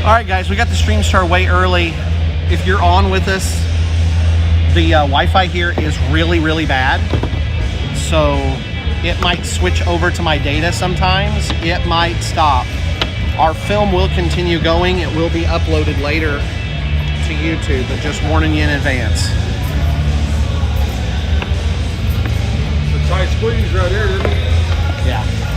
All right, guys, we got the stream start way early. If you're on with us, the Wi-Fi here is really, really bad. So it might switch over to my data sometimes. It might stop. Our film will continue going. It will be uploaded later to YouTube, but just warning you in advance. It's a tight squeeze right here, isn't it? Yeah.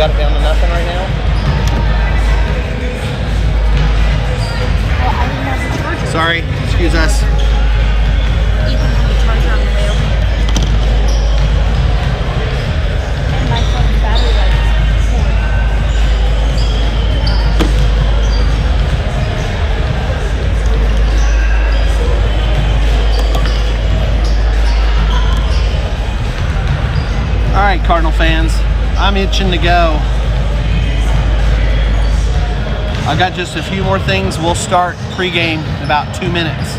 got it down to nothing right now? Well, I didn't have the charger. Sorry, excuse us. Ethan had the charger on the way over here. And my phone's battery life is poor. All right, Cardinal fans, I'm itching to go. I got just a few more things. We'll start pregame in about 2 minutes.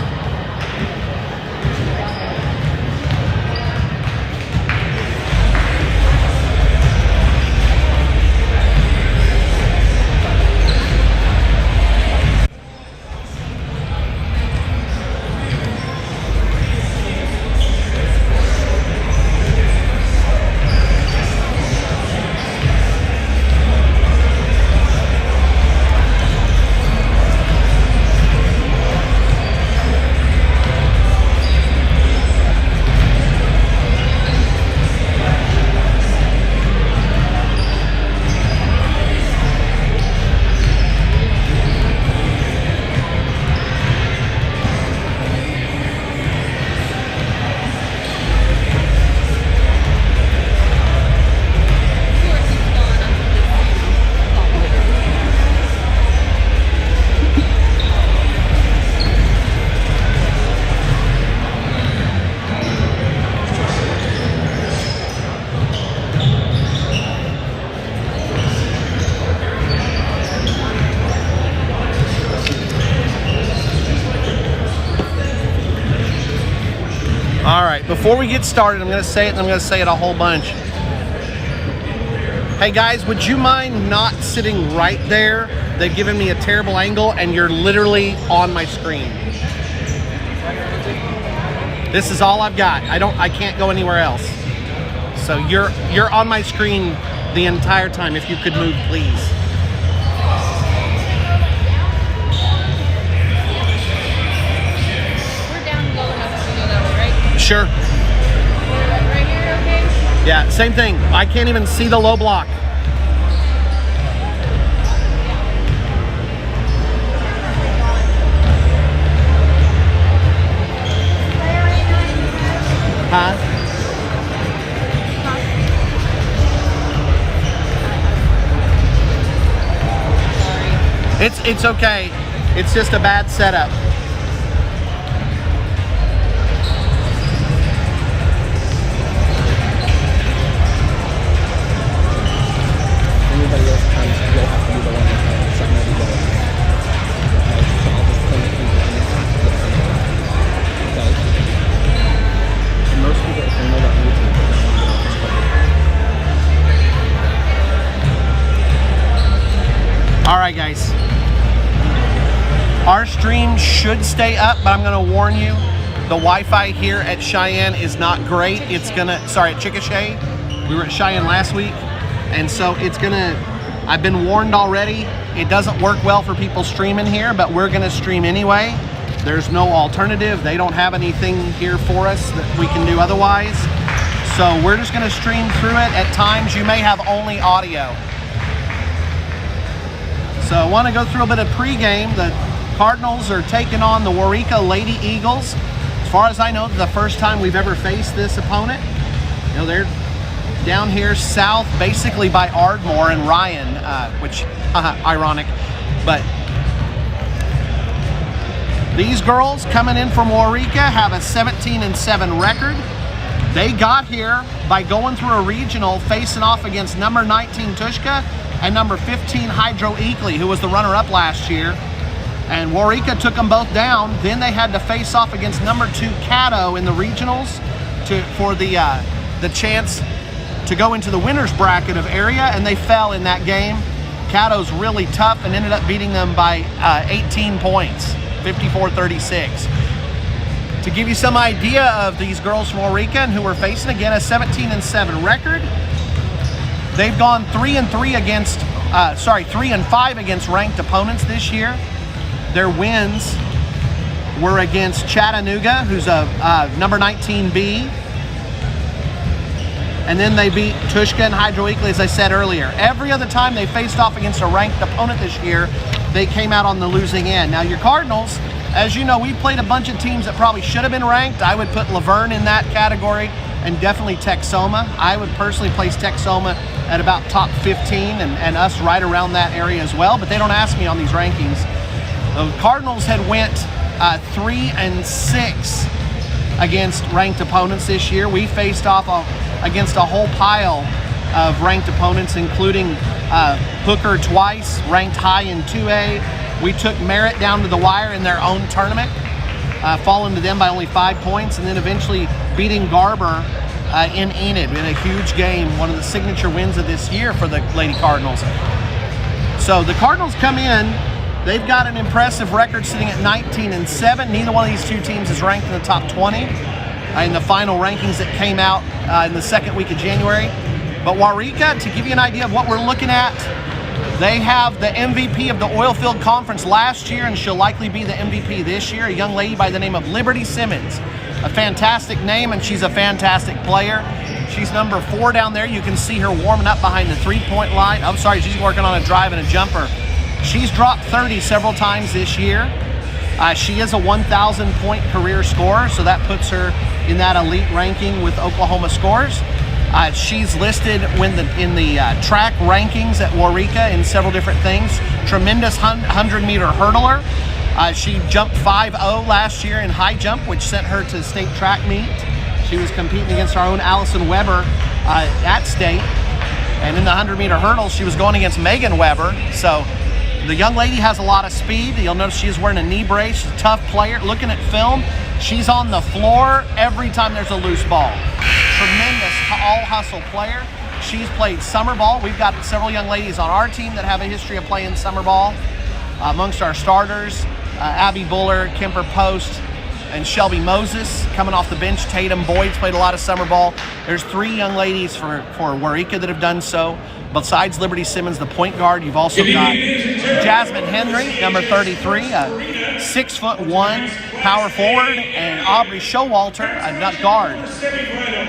All right, before we get started, I'm going to say it, and I'm going to say it a whole bunch. Hey guys, would you mind not sitting right there? They've given me a terrible angle, and you're literally on my screen. This is all I've got. I can't go anywhere else. So you're on my screen the entire time. If you could move, please. Sure. Right here, okay? Yeah, same thing. I can't even see the low block. Huh? It's okay. It's just a bad setup. Anybody else comes, you'll have to be the one that comes. So I'm going to be going. Okay, so I'll just point it through the okay? And most people, if they know about YouTube, they're not going to get off this part. All right, guys. Our stream should stay up, but I'm going to warn you, the Wi-Fi here at Cheyenne is not great. It's going to, sorry, at Chickasha. We were at Cheyenne last week, and so it's going to, I've been warned already, it doesn't work well for people streaming here, but we're going to stream anyway. There's no alternative. They don't have anything here for us that we can do otherwise. So we're just going to stream through it. At times, you may have only audio. So I want to go through a bit of pregame. The Cardinals are taking on the Waurika Lady Eagles. As far as I know, the first time we've ever faced this opponent. You know, they're down here south, basically by Ardmore and Ryan, which, ironic. But these girls coming in from Waurika have a 17-7 record. They got here by going through a regional, facing off against number 19 Tushka and number 15 Hydro Eakley, who was the runner-up last year. And Waurika took them both down. Then they had to face off against number 2 Caddo in the regionals for the chance to go into the winner's bracket of area, and they fell in that game. Caddo's really tough and ended up beating them by 18 points, 54-36. To give you some idea of these girls from Waurika and who we're facing, again, a 17-7 record. They've gone 3-3 against, 3-5 against ranked opponents this year. Their wins were against Chattanooga, who's a number 19B. and then they beat Tushka and Hydro Weekly, as I said earlier. Every other time they faced off against a ranked opponent this year, they came out on the losing end. Now, your Cardinals, as you know, we played a bunch of teams that probably should have been ranked. I would put Laverne in that category, and definitely Texoma. I would personally place Texoma at about top 15, and us right around that area as well, but they don't ask me on these rankings. The Cardinals had went 3-6 against ranked opponents this year. We faced off against a whole pile of ranked opponents, including Hooker twice, ranked high in 2A. We took Merritt down to the wire in their own tournament, falling to them by only 5 points, and then eventually beating Garber in Enid in a huge game, one of the signature wins of this year for the Lady Cardinals. So the Cardinals come in, they've got an impressive record sitting at 19-7. Neither one of these two teams is ranked in the top 20 in the final rankings that came out in the second week of January. But Waurika, to give you an idea of what we're looking at, they have the MVP of the Oilfield Conference last year, and she'll likely be the MVP this year, a young lady by the name of Liberty Simmons. A fantastic name, and she's a fantastic player. She's number 4 down there. You can see her warming up behind the three-point line. I'm sorry, she's working on a drive and a jumper. She's dropped 30 several times this year. She is a 1,000-point career scorer, so that puts her in that elite ranking with Oklahoma scores. She's listed in the track rankings at Waurika in several different things. Tremendous 100-meter hurdler. She jumped 5.0 last year in high jump, which sent her to state track meet. She was competing against our own Allison Weber at state. And in the 100-meter hurdle, she was going against Megan Weber. So the young lady has a lot of speed. You'll notice she's wearing a knee brace. She's a tough player. Looking at film, she's on the floor every time there's a loose ball. Tremendous all-hustle player. She's played summer ball. We've got several young ladies on our team that have a history of playing summer ball. Amongst our starters, Abby Buller, Kemper Post, and Shelby Moses coming off the bench. Tatum Boyd's played a lot of summer ball. There's 3 young ladies for Waurika that have done so. Besides Liberty Simmons, the point guard, you've also got Jasmine Henry, number 33, 6'1" power forward, and Aubrey Showalter, a guard.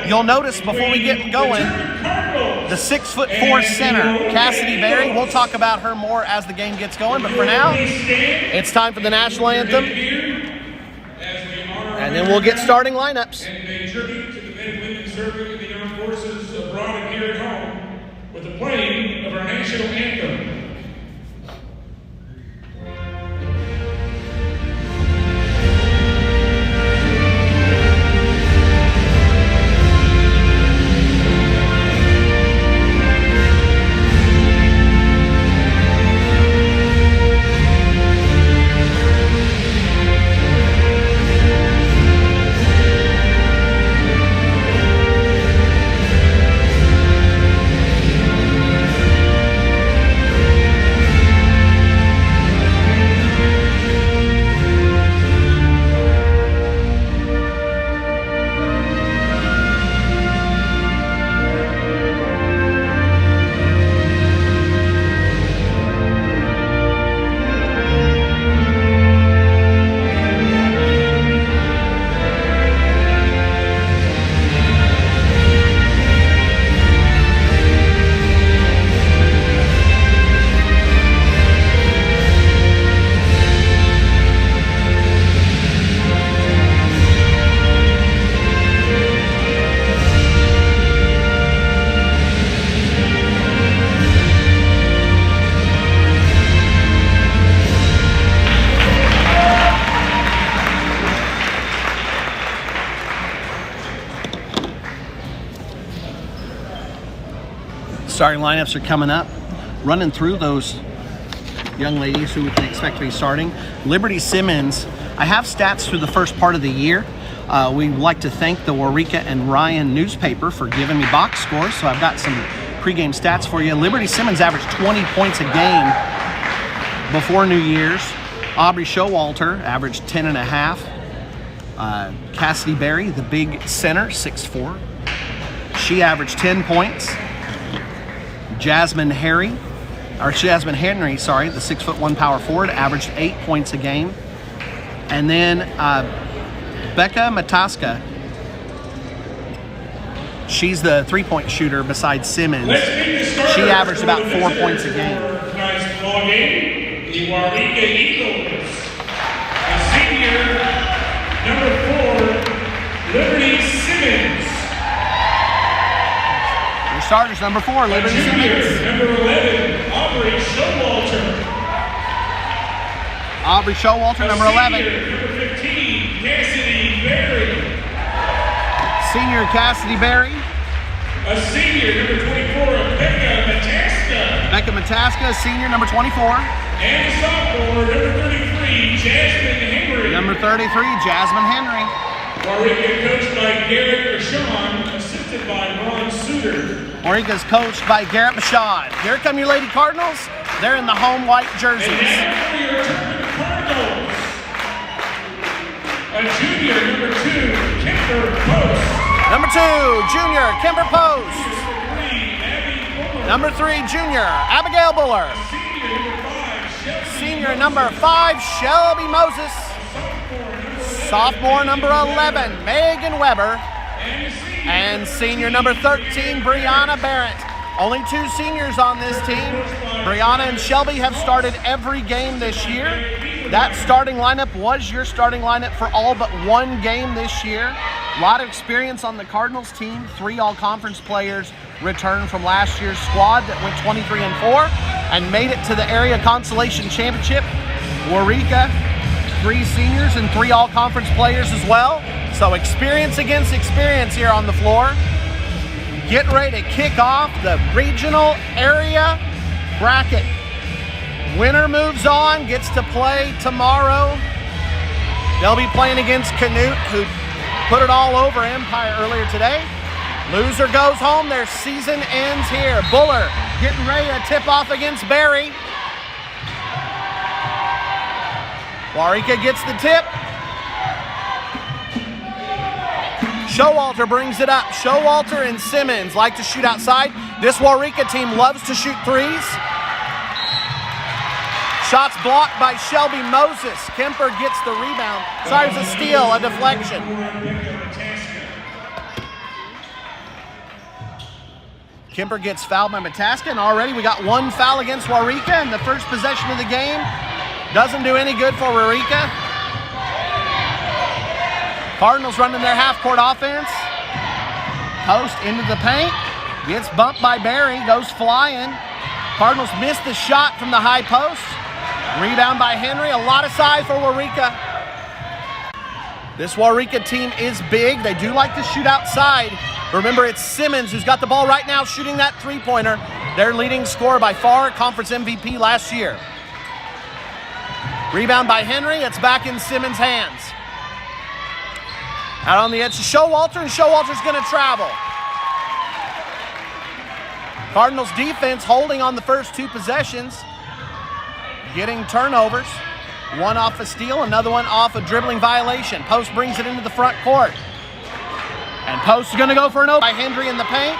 You'll notice before we get going, the 6'4" center, Cassidy Berry. We'll talk about her more as the game gets going, but for now, it's time for the national anthem, and then we'll get starting lineups. And pay tribute to the men and women serving in the armed forces abroad and here at home with the playing of our national anthem. Starting lineups are coming up. Running through those young ladies who we can expect to be starting. Liberty Simmons, I have stats through the first part of the year. We'd like to thank the Waurika and Ryan newspaper for giving me box scores, so I've got some pregame stats for you. Liberty Simmons averaged 20 points a game before New Year's. Aubrey Showalter averaged 10.5. Cassidy Berry, the big center, 6'4". She averaged 10 points. Jasmine Henry, the 6'1" power forward, averaged 8 points a game. And then Becca Mataska, She's the three-point shooter besides Simmons. Let's meet the starters She averaged for about the 4 visitors points a game. for tonight's ball game. The Waurika Eagles. A senior, number 4, Liberty Simmons. Your starters, number 4, A Liberty junior, Simmons. number 11, Aubrey Showalter. Aubrey Showalter, number 11. Senior, number 15, Cassidy Berry. Senior Cassidy Berry. A senior, number 24, Becca Mataska. Becca Mataska, senior, number 24. And a sophomore, number 33, Jasmine Henry. Number 33, Jasmine Henry. Waurika coached by Garrett Rashawn, assisted by Ron Suter. Waurika's coached by Garrett Bashad. Here come your Lady Cardinals. They're in the home white jerseys. And now for your Turpin Cardinals. A junior, number 2, Kemper Post. Number 2, junior, Kimber Post. 3, Abby Fuller. Number 3, junior, Abigail Buller. Senior, number 5, Shelby. Senior, number 5, Shelby Moses. Sophomore, number 11, Megan Weber. And senior, number 13, Brianna Barrett. Only 2 seniors on this team. Brianna and Shelby have started every game this year. That starting lineup was your starting lineup for all but 1 game this year. A lot of experience on the Cardinals team. 3 all-conference players returned from last year's squad that went 23-4 and made it to the area consolation championship. Waurika, 3 seniors and 3 all-conference players as well. So experience against experience here on the floor. Get ready to kick off the regional area bracket. Winner moves on, gets to play tomorrow. They'll be playing against Canute, who put it all over Empire earlier today. Loser goes home. Their season ends here. Buller getting ready to tip off against Barry. Waurika gets the tip. Showalter brings it up. Showalter and Simmons like to shoot outside. This Waurika team loves to shoot threes. Shots blocked by Shelby Moses. Kemper gets the rebound. Sorry, it's a steal, a deflection. Kemper gets fouled by Mataska, and already we got 1 foul against Waurika in the first possession of the game. Doesn't do any good for Waurika. Cardinals running their half-court offense. Post into the paint. Gets bumped by Barry, goes flying. Cardinals missed the shot from the high post. Rebound by Henry, a lot of size for Waurika. This Waurika team is big. They do like to shoot outside. Remember, it's Simmons who's got the ball right now shooting that three-pointer. Their leading scorer by far, conference MVP last year. Rebound by Henry, it's back in Simmons' hands. Out on the edge to Showalter, and Showalter's gonna travel. Cardinals defense holding on the first 2 possessions. Getting turnovers. 1 off a steal, another one off a dribbling violation. Post brings it into the front court. And Post is gonna go for an open by Henry in the paint.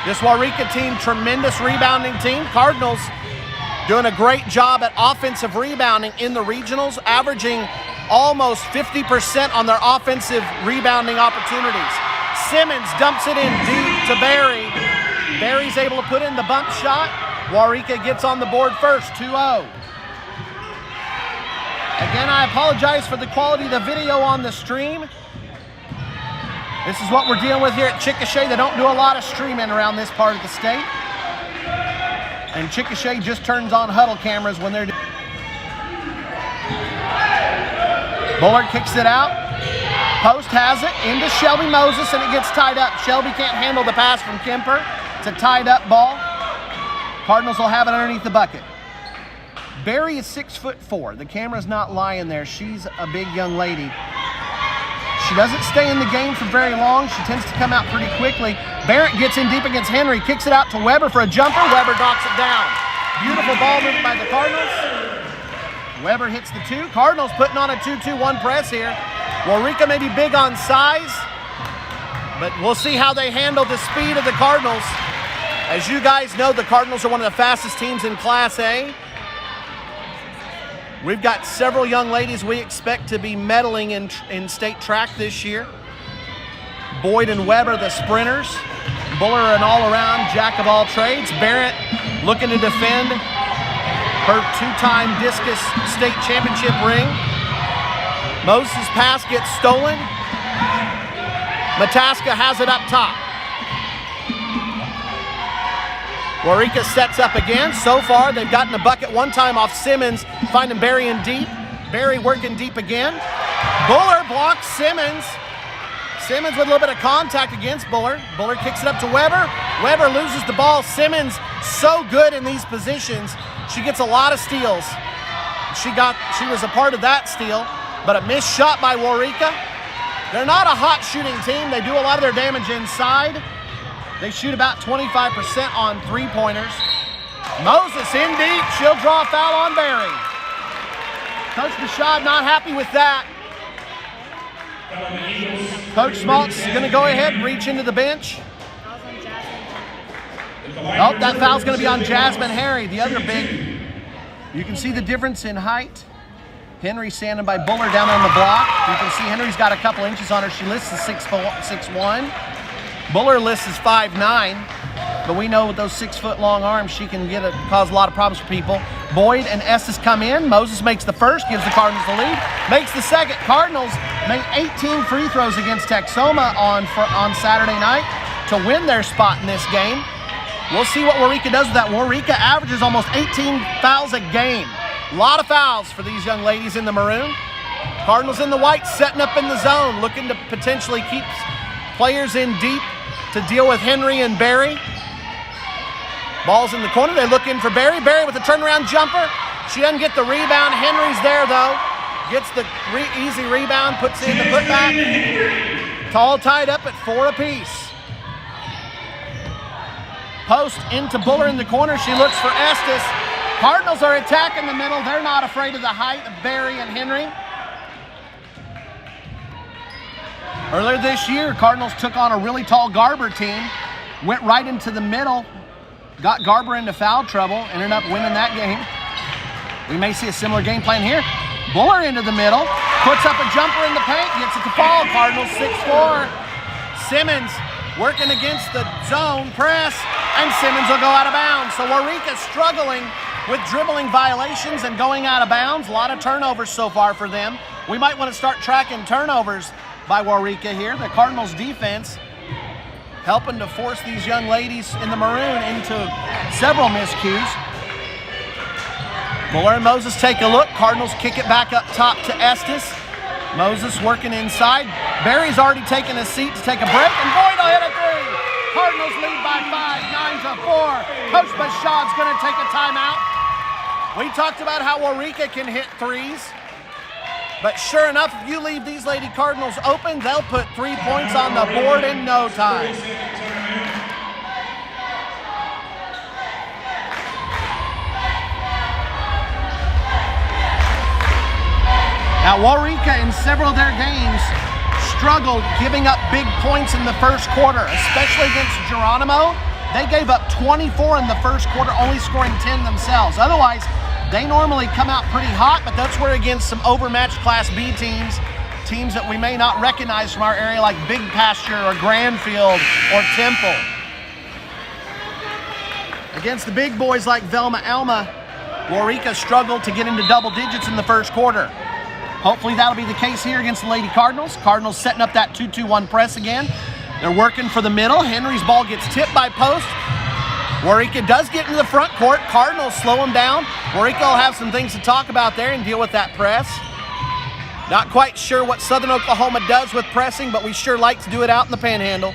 This Waurika team, tremendous rebounding team. Cardinals doing a great job at offensive rebounding in the regionals, averaging almost 50% on their offensive rebounding opportunities. Simmons dumps it in deep to Barry. Barry's able to put in the bump shot. Waurika gets on the board first, 2-0. Again, I apologize for the quality of the video on the stream. This is what we're dealing with here at Chickasha. They don't do a lot of streaming around this part of the state. And Chickasha just turns on huddle cameras when they're doing. Bullard kicks it out. Post has it into Shelby Moses, and it gets tied up. Shelby can't handle the pass from Kemper. It's a tied up ball. Cardinals will have it underneath the bucket. Barry is 6'4". The camera's not lying there. She's a big young lady. She doesn't stay in the game for very long. She tends to come out pretty quickly. Barrett gets in deep against Henry, kicks it out to Weber for a jumper. Weber knocks it down. Beautiful ball movement by the Cardinals. Weber hits the 2. Cardinals putting on a 2-2-1 press here. Waurika may be big on size, but we'll see how they handle the speed of the Cardinals. As you guys know, the Cardinals are one of the fastest teams in Class A. We've got several young ladies we expect to be medaling in state track this year. Boyd and Weber, the sprinters. Buller an all-around jack of all trades. Barrett looking to defend her two-time discus state championship ring. Moses' pass gets stolen. Mataska has it up top. Waurika sets up again. So far, they've gotten a bucket one time off Simmons, finding Barry in deep. Barry working deep again. Buller blocks Simmons. Simmons with a little bit of contact against Buller. Buller kicks it up to Weber. Weber loses the ball. Simmons so good in these positions. She gets a lot of steals. She was a part of that steal, but a missed shot by Waurika. They're not a hot shooting team. They do a lot of their damage inside. They shoot about 25% on three-pointers. Moses in deep. She'll draw a foul on Barry. Coach Bashad not happy with that. Coach Smalt's going to go ahead and reach into the bench. Oh, that foul's going to be on Jasmine Harry, the other big. You can see the difference in height. Henry standing by Buller down on the block. You can see Henry's got a couple inches on her. She lists as 6'1". Buller lists as 5'9", but we know with those 6-foot long arms, she can cause a lot of problems for people. Boyd and Estes come in. Moses makes the first, gives the Cardinals the lead. Makes the second. Cardinals made 18 free throws against Texoma on Saturday night to win their spot in this game. We'll see what Waurika does with that. Waurika averages almost 18 fouls a game. A lot of fouls for these young ladies in the maroon. Cardinals in the white, setting up in the zone, looking to potentially keep players in deep to deal with Henry and Barry. Ball's in the corner. They look in for Barry. Barry with a turnaround jumper. She doesn't get the rebound. Henry's there, though. Gets the easy rebound, puts in the putback. All tied up at 4 apiece. Post into Buller in the corner. She looks for Estes. Cardinals are attacking the middle. They're not afraid of the height of Barry and Henry. Earlier this year, Cardinals took on a really tall Garber team, went right into the middle, got Garber into foul trouble, ended up winning that game. We may see a similar game plan here. Buller into the middle, puts up a jumper in the paint, gets it to fall. Cardinals 6-4. Simmons working against the zone press, and Simmons will go out of bounds. So Waurika struggling with dribbling violations and going out of bounds. A lot of turnovers so far for them. We might want to start tracking turnovers by Waurika here. The Cardinals defense helping to force these young ladies in the maroon into several miscues. Buller and Moses take a look. Cardinals kick it back up top to Estes. Moses working inside. Barry's already taken a seat to take a break, and Boyd will hit a three. Cardinals lead by 5, 9-4. Coach Bashad's going to take a timeout. We talked about how Waurika can hit threes, but sure enough, if you leave these Lady Cardinals open, they'll put 3 points on the board in no time. Now, Waurika in several of their games struggled giving up big points in the first quarter, especially against Geronimo. They gave up 24 in the first quarter, only scoring 10 themselves. Otherwise, they normally come out pretty hot, but that's where against some overmatched Class B teams that we may not recognize from our area like Big Pasture or Granfield or Temple. Against the big boys like Velma Alma, Waurika struggled to get into double digits in the first quarter. Hopefully that'll be the case here against the Lady Cardinals. Cardinals setting up that 2-2-1 press again. They're working for the middle. Henry's ball gets tipped by post. Waurika does get into the front court. Cardinals slow him down. Waurika will have some things to talk about there and deal with that press. Not quite sure what Southern Oklahoma does with pressing, but we sure like to do it out in the Panhandle.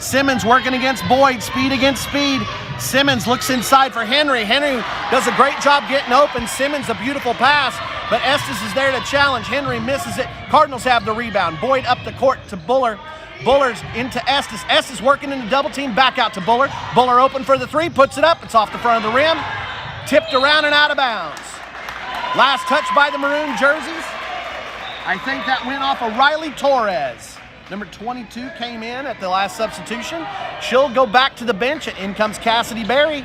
Simmons working against Boyd, speed against speed. Simmons looks inside for Henry. Henry does a great job getting open. Simmons a beautiful pass, but Estes is there to challenge. Henry misses it. Cardinals have the rebound. Boyd up the court to Buller. Buller's into Estes. Estes working in the double team, back out to Buller. Buller open for the three, puts it up. It's off the front of the rim. Tipped around and out of bounds. Last touch by the maroon jerseys. I think that went off of Riley Torres. Number 22 came in at the last substitution. She'll go back to the bench, and in comes Cassidy Berry.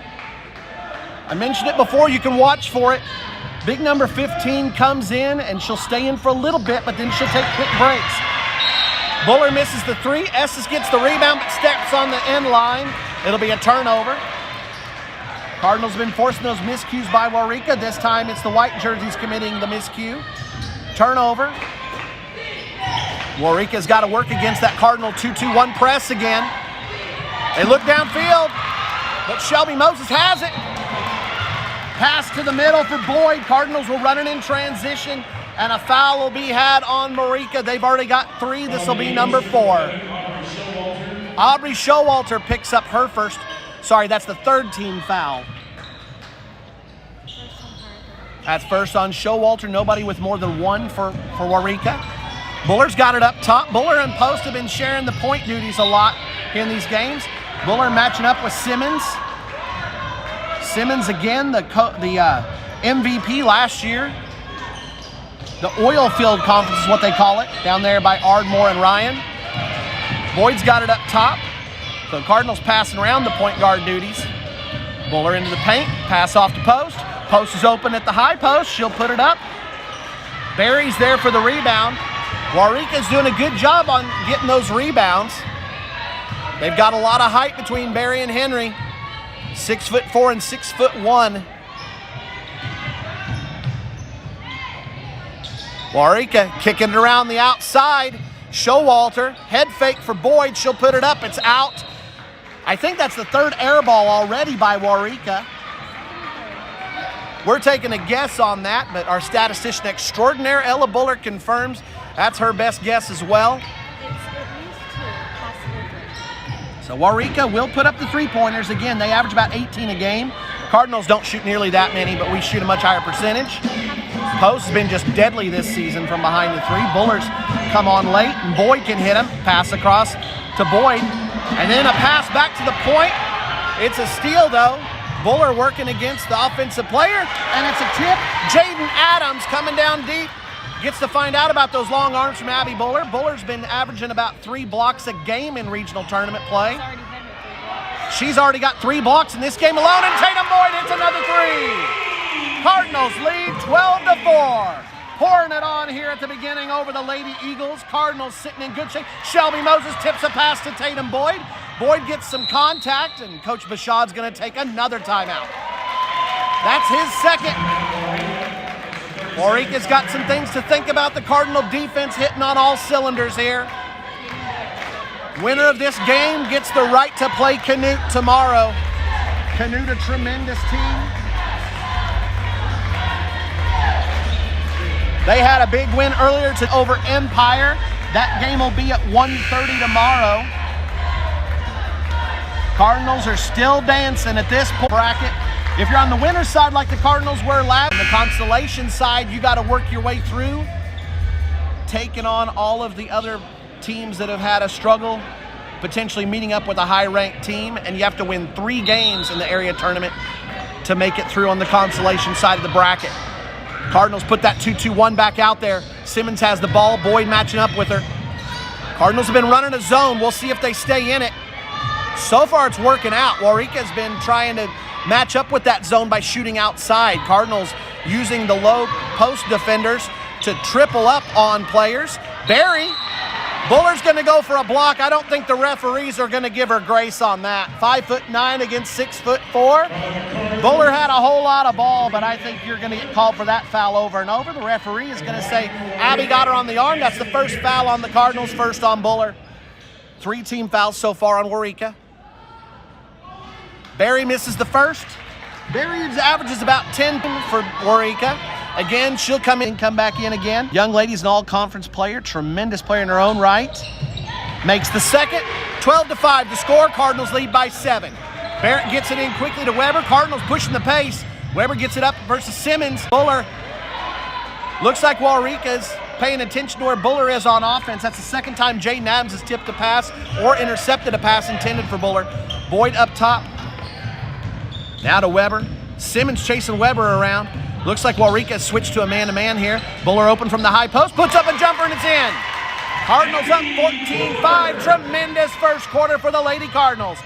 I mentioned it before, you can watch for it. Big number 15 comes in, and she'll stay in for a little bit, but then she'll take quick breaks. Buller misses the three. Estes gets the rebound but steps on the end line. It'll be a turnover. Cardinals have been forcing those miscues by Waurika. This time it's the white jerseys committing the miscue. Turnover. Waurika's got to work against that Cardinal 2-2-1 press again. They look downfield, but Shelby Moses has it. Pass to the middle for Boyd. Cardinals will run it in transition, and a foul will be had on Waurika. They've already got 3. This will be number 4. Aubrey Showalter picks up her first. Sorry, that's the third team foul. That's first on Showalter. Nobody with more than 1 for Waurika. Buller's got it up top. Buller and Post have been sharing the point duties a lot in these games. Buller matching up with Simmons. Simmons again, the MVP last year. The oil field conference is what they call it, down there by Ardmore and Ryan. Boyd's got it up top. So Cardinals passing around the point guard duties. Buller into the paint, pass off to Post. Post is open at the high post. She'll put it up. Barry's there for the rebound. Waurika's doing a good job on getting those rebounds. They've got a lot of height between Barry and Henry. 6'4" and 6'1". Waurika kicking it around the outside. Showalter, head fake for Boyd. She'll put it up. It's out. I think that's the third air ball already by Waurika. We're taking a guess on that, but our statistician extraordinaire, Ella Buller, confirms that's her best guess as well. It's at least 2, possibly 3. So Waurika will put up the three-pointers. Again, they average about 18 a game. Cardinals don't shoot nearly that many, but we shoot a much higher percentage. Post has been just deadly this season from behind the three. Buller's come on late, and Boyd can hit him. Pass across to Boyd, and then a pass back to the point. It's a steal, though. Buller working against the offensive player, and it's a tip. Jaden Adams coming down deep. Gets to find out about those long arms from Abby Buller. Buller's been averaging about 3 blocks a game in regional tournament play. She's already got 3 blocks in this game alone, and Tatum Boyd hits another 3. Cardinals lead 12-4. Pouring it on here at the beginning over the Lady Eagles. Cardinals sitting in good shape. Shelby Moses tips a pass to Tatum Boyd. Boyd gets some contact, and Coach Bashad's going to take another timeout. That's his second. Waurika's got some things to think about. The Cardinal defense hitting on all cylinders here. Winner of this game gets the right to play Canute tomorrow. Canute, a tremendous team. They had a big win earlier over Empire. That game will be at 1:30 tomorrow. Cardinals are still dancing at this bracket. If you're on the winner's side like the Cardinals were last, on the consolation side, you got to work your way through, taking on all of the other teams that have had a struggle, potentially meeting up with a high-ranked team, and you have to win 3 games in the area tournament to make it through on the consolation side of the bracket. Cardinals put that 2-2-1 back out there. Simmons has the ball. Boyd matching up with her. Cardinals have been running a zone. We'll see if they stay in it. So far, it's working out. Waurika's been trying to match up with that zone by shooting outside. Cardinals using the low post defenders to triple up on players. Barry, Buller's going to go for a block. I don't think the referees are going to give her grace on that. 5'9" against 6'4". Buller had a whole lot of ball, but I think you're going to get called for that foul over and over. The referee is going to say, Abby got her on the arm. That's the first foul on the Cardinals, first on Buller. 3 team fouls so far on Waurika. Barry misses the first. Barry's average is about 10 for Waurika. Again, she'll come in and come back in again. Young lady's an all-conference player, tremendous player in her own right. Makes the second. 12-5 to score. Cardinals lead by 7. Barrett gets it in quickly to Weber. Cardinals pushing the pace. Weber gets it up versus Simmons. Buller. Looks like Waurika's paying attention to where Buller is on offense. That's the second time Jaden Adams has tipped a pass or intercepted a pass intended for Buller. Boyd up top. Now to Weber. Simmons chasing Weber around. Looks like Waurika has switched to a man-to-man here. Buller open from the high post. Puts up a jumper and it's in. Cardinals up 14-5. Tremendous first quarter for the Lady Cardinals.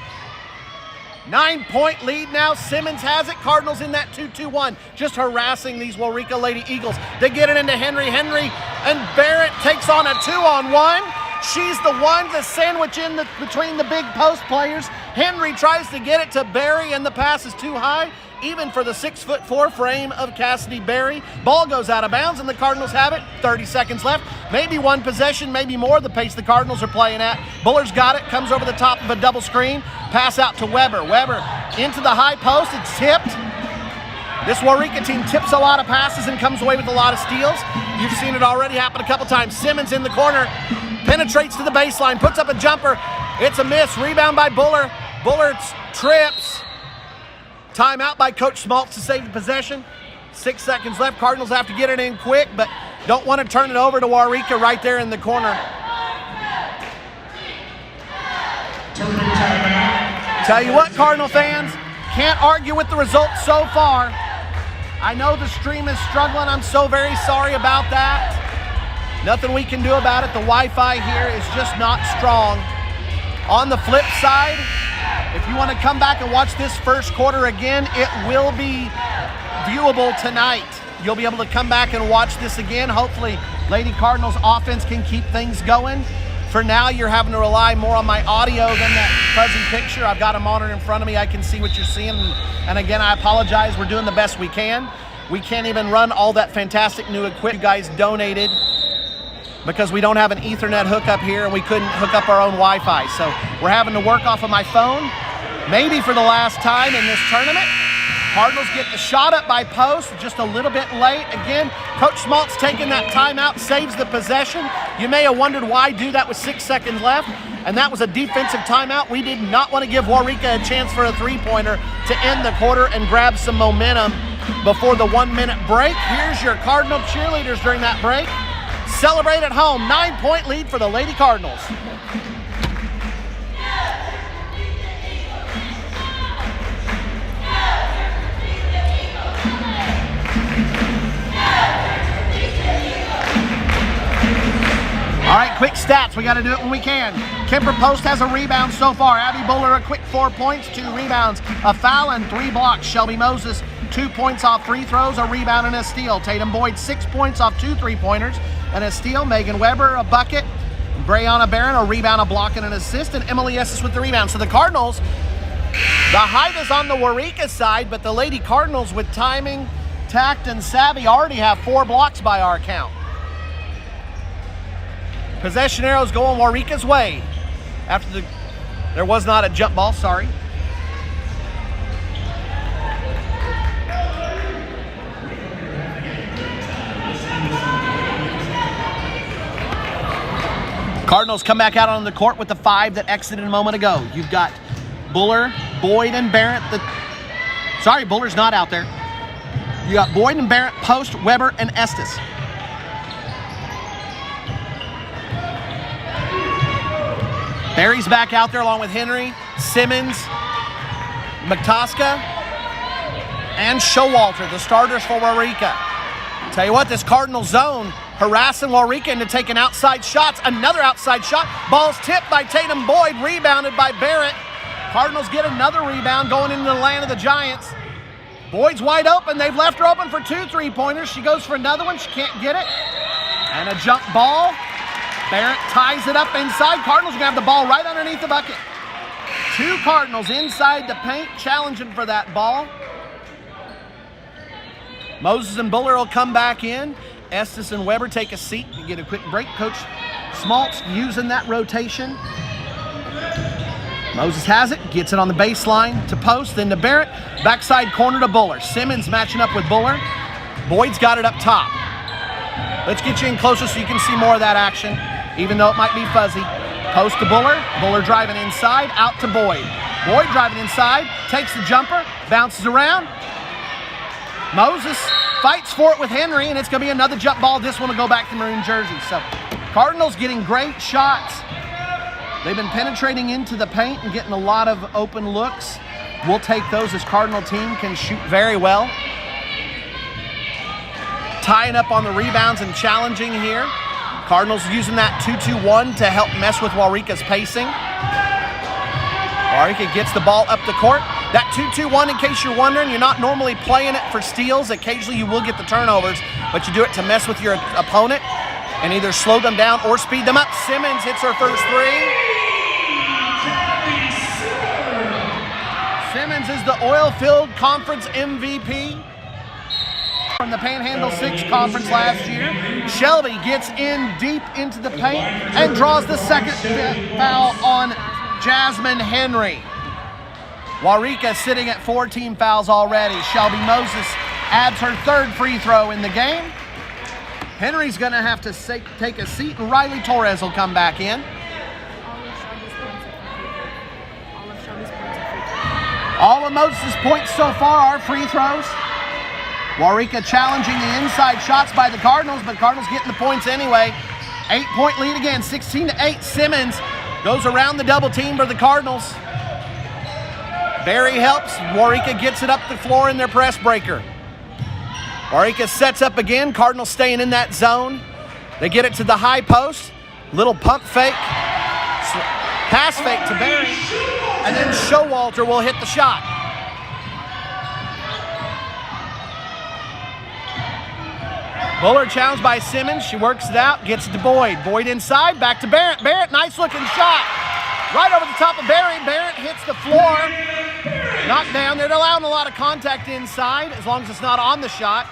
9-point lead now. Simmons has it. Cardinals in that 2-2-1. Just harassing these Waurika Lady Eagles. They get it into Henry. Henry and Barrett takes on a 2-on-1. She's the one to sandwich in between the big post players. Henry tries to get it to Barry, and the pass is too high, even for the 6'4" frame of Cassidy Berry. Ball goes out of bounds, and the Cardinals have it. 30 seconds left. Maybe one possession, maybe more, the pace the Cardinals are playing at. Buller's got it, comes over the top of a double screen. Pass out to Weber. Weber into the high post. It's tipped. This Waurika team tips a lot of passes and comes away with a lot of steals. You've seen it already happen a couple times. Simmons in the corner, penetrates to the baseline, puts up a jumper. It's a miss. Rebound by Buller. Buller trips. Timeout by Coach Schmaltz to save the possession. 6 seconds left. Cardinals have to get it in quick, but don't want to turn it over to Waurika right there in the corner. Tell you what, Cardinal fans, can't argue with the results so far. I know the stream is struggling. I'm so very sorry about that. Nothing we can do about it. The Wi-Fi here is just not strong. On the flip side, if you want to come back and watch this first quarter again, it will be viewable tonight. You'll be able to come back and watch this again. Hopefully, Lady Cardinals offense can keep things going. For now, you're having to rely more on my audio than that fuzzy picture. I've got a monitor in front of me. I can see what you're seeing. And again, I apologize. We're doing the best we can. We can't even run all that fantastic new equipment you guys donated because we don't have an Ethernet hookup here and we couldn't hook up our own Wi-Fi. So we're having to work off of my phone, maybe for the last time in this tournament. Cardinals get the shot up by post, just a little bit late. Again, Coach Schmaltz taking that timeout, saves the possession. You may have wondered why do that with 6 seconds left, and that was a defensive timeout. We did not want to give Waurika a chance for a three-pointer to end the quarter and grab some momentum before the 1 minute break. Here's your Cardinal cheerleaders during that break. Celebrate at home, 9-point lead for the Lady Cardinals. All right, quick stats. We got to do it when we can. Kemper Post has a rebound so far. Abby Buller a quick 4 points, 2 rebounds, a foul, and 3 blocks. Shelby Moses 2 points off free throws, a rebound, and a steal. Tatum Boyd 6 points off 2 3-pointers and a steal. Megan Weber a bucket. Brianna Barron a rebound, a block, and an assist. And Emily Estes with the rebound. So the Cardinals, the height is on the Waurika side, but the Lady Cardinals with timing, tact, and savvy already have 4 blocks by our count. Possession arrows going Waurika's way. There was not a jump ball, sorry. Cardinals come back out on the court with the 5 that exited a moment ago. You've got Buller, Boyd, and Barrett. Sorry, Buller's not out there. You got Boyd and Barrett, Post, Weber, and Estes. Barry's back out there along with Henry, Simmons, McToska, and Showalter, the starters for Waurika. Tell you what, this Cardinal zone harassing Waurika into taking outside shots. Another outside shot. Ball's tipped by Tatum Boyd, rebounded by Barrett. Cardinals get another rebound going into the land of the Giants. Boyd's wide open. They've left her open for 2 3-pointers. She goes for another one. She can't get it. And a jump ball. Barrett ties it up inside. Cardinals are going to have the ball right underneath the bucket. 2 Cardinals inside the paint challenging for that ball. Moses and Buller will come back in. Estes and Weber take a seat to get a quick break. Coach Schmaltz using that rotation. Moses has it, gets it on the baseline to Post, then to Barrett. Backside corner to Buller. Simmons matching up with Buller. Boyd's got it up top. Let's get you in closer so you can see more of that action, even though it might be fuzzy. Post to Buller. Buller driving inside, out to Boyd. Boyd driving inside, takes the jumper, bounces around. Moses fights for it with Henry, and it's going to be another jump ball. This one will go back to maroon jersey. So Cardinals getting great shots. They've been penetrating into the paint and getting a lot of open looks. We'll take those as Cardinal team can shoot very well. Tying up on the rebounds and challenging here. Cardinals using that 2-2-1 to help mess with Waurika's pacing. Waurika gets the ball up the court. That 2-2-1, in case you're wondering, you're not normally playing it for steals. Occasionally you will get the turnovers, but you do it to mess with your opponent. and either slow them down or speed them up. Simmons hits her first three. Simmons is the oil-filled conference MVP from the Panhandle 6 conference last year. Shelby gets in deep into the paint and draws the second foul on Jasmine Henry. Waurika sitting at 4 team fouls already. Shelby Moses adds her third free throw in the game. Henry's going to have to take a seat, and Riley Torres will come back in. All of Moses' points so far are free throws. Waurika challenging the inside shots by the Cardinals, but Cardinals getting the points anyway. 8-point lead again, 16-8. Simmons goes around the double team for the Cardinals. Barry helps. Waurika gets it up the floor in their press breaker. Waurika sets up again. Cardinals staying in that zone. They get it to the high post. Little pump fake. Pass fake to Barry. And then Showalter will hit the shot. Buller challenged by Simmons. She works it out, gets it to Boyd. Boyd inside, back to Barrett. Barrett, nice looking shot. Right over the top of Barry. Barrett hits the floor. Knocked down. They're allowing a lot of contact inside as long as it's not on the shot.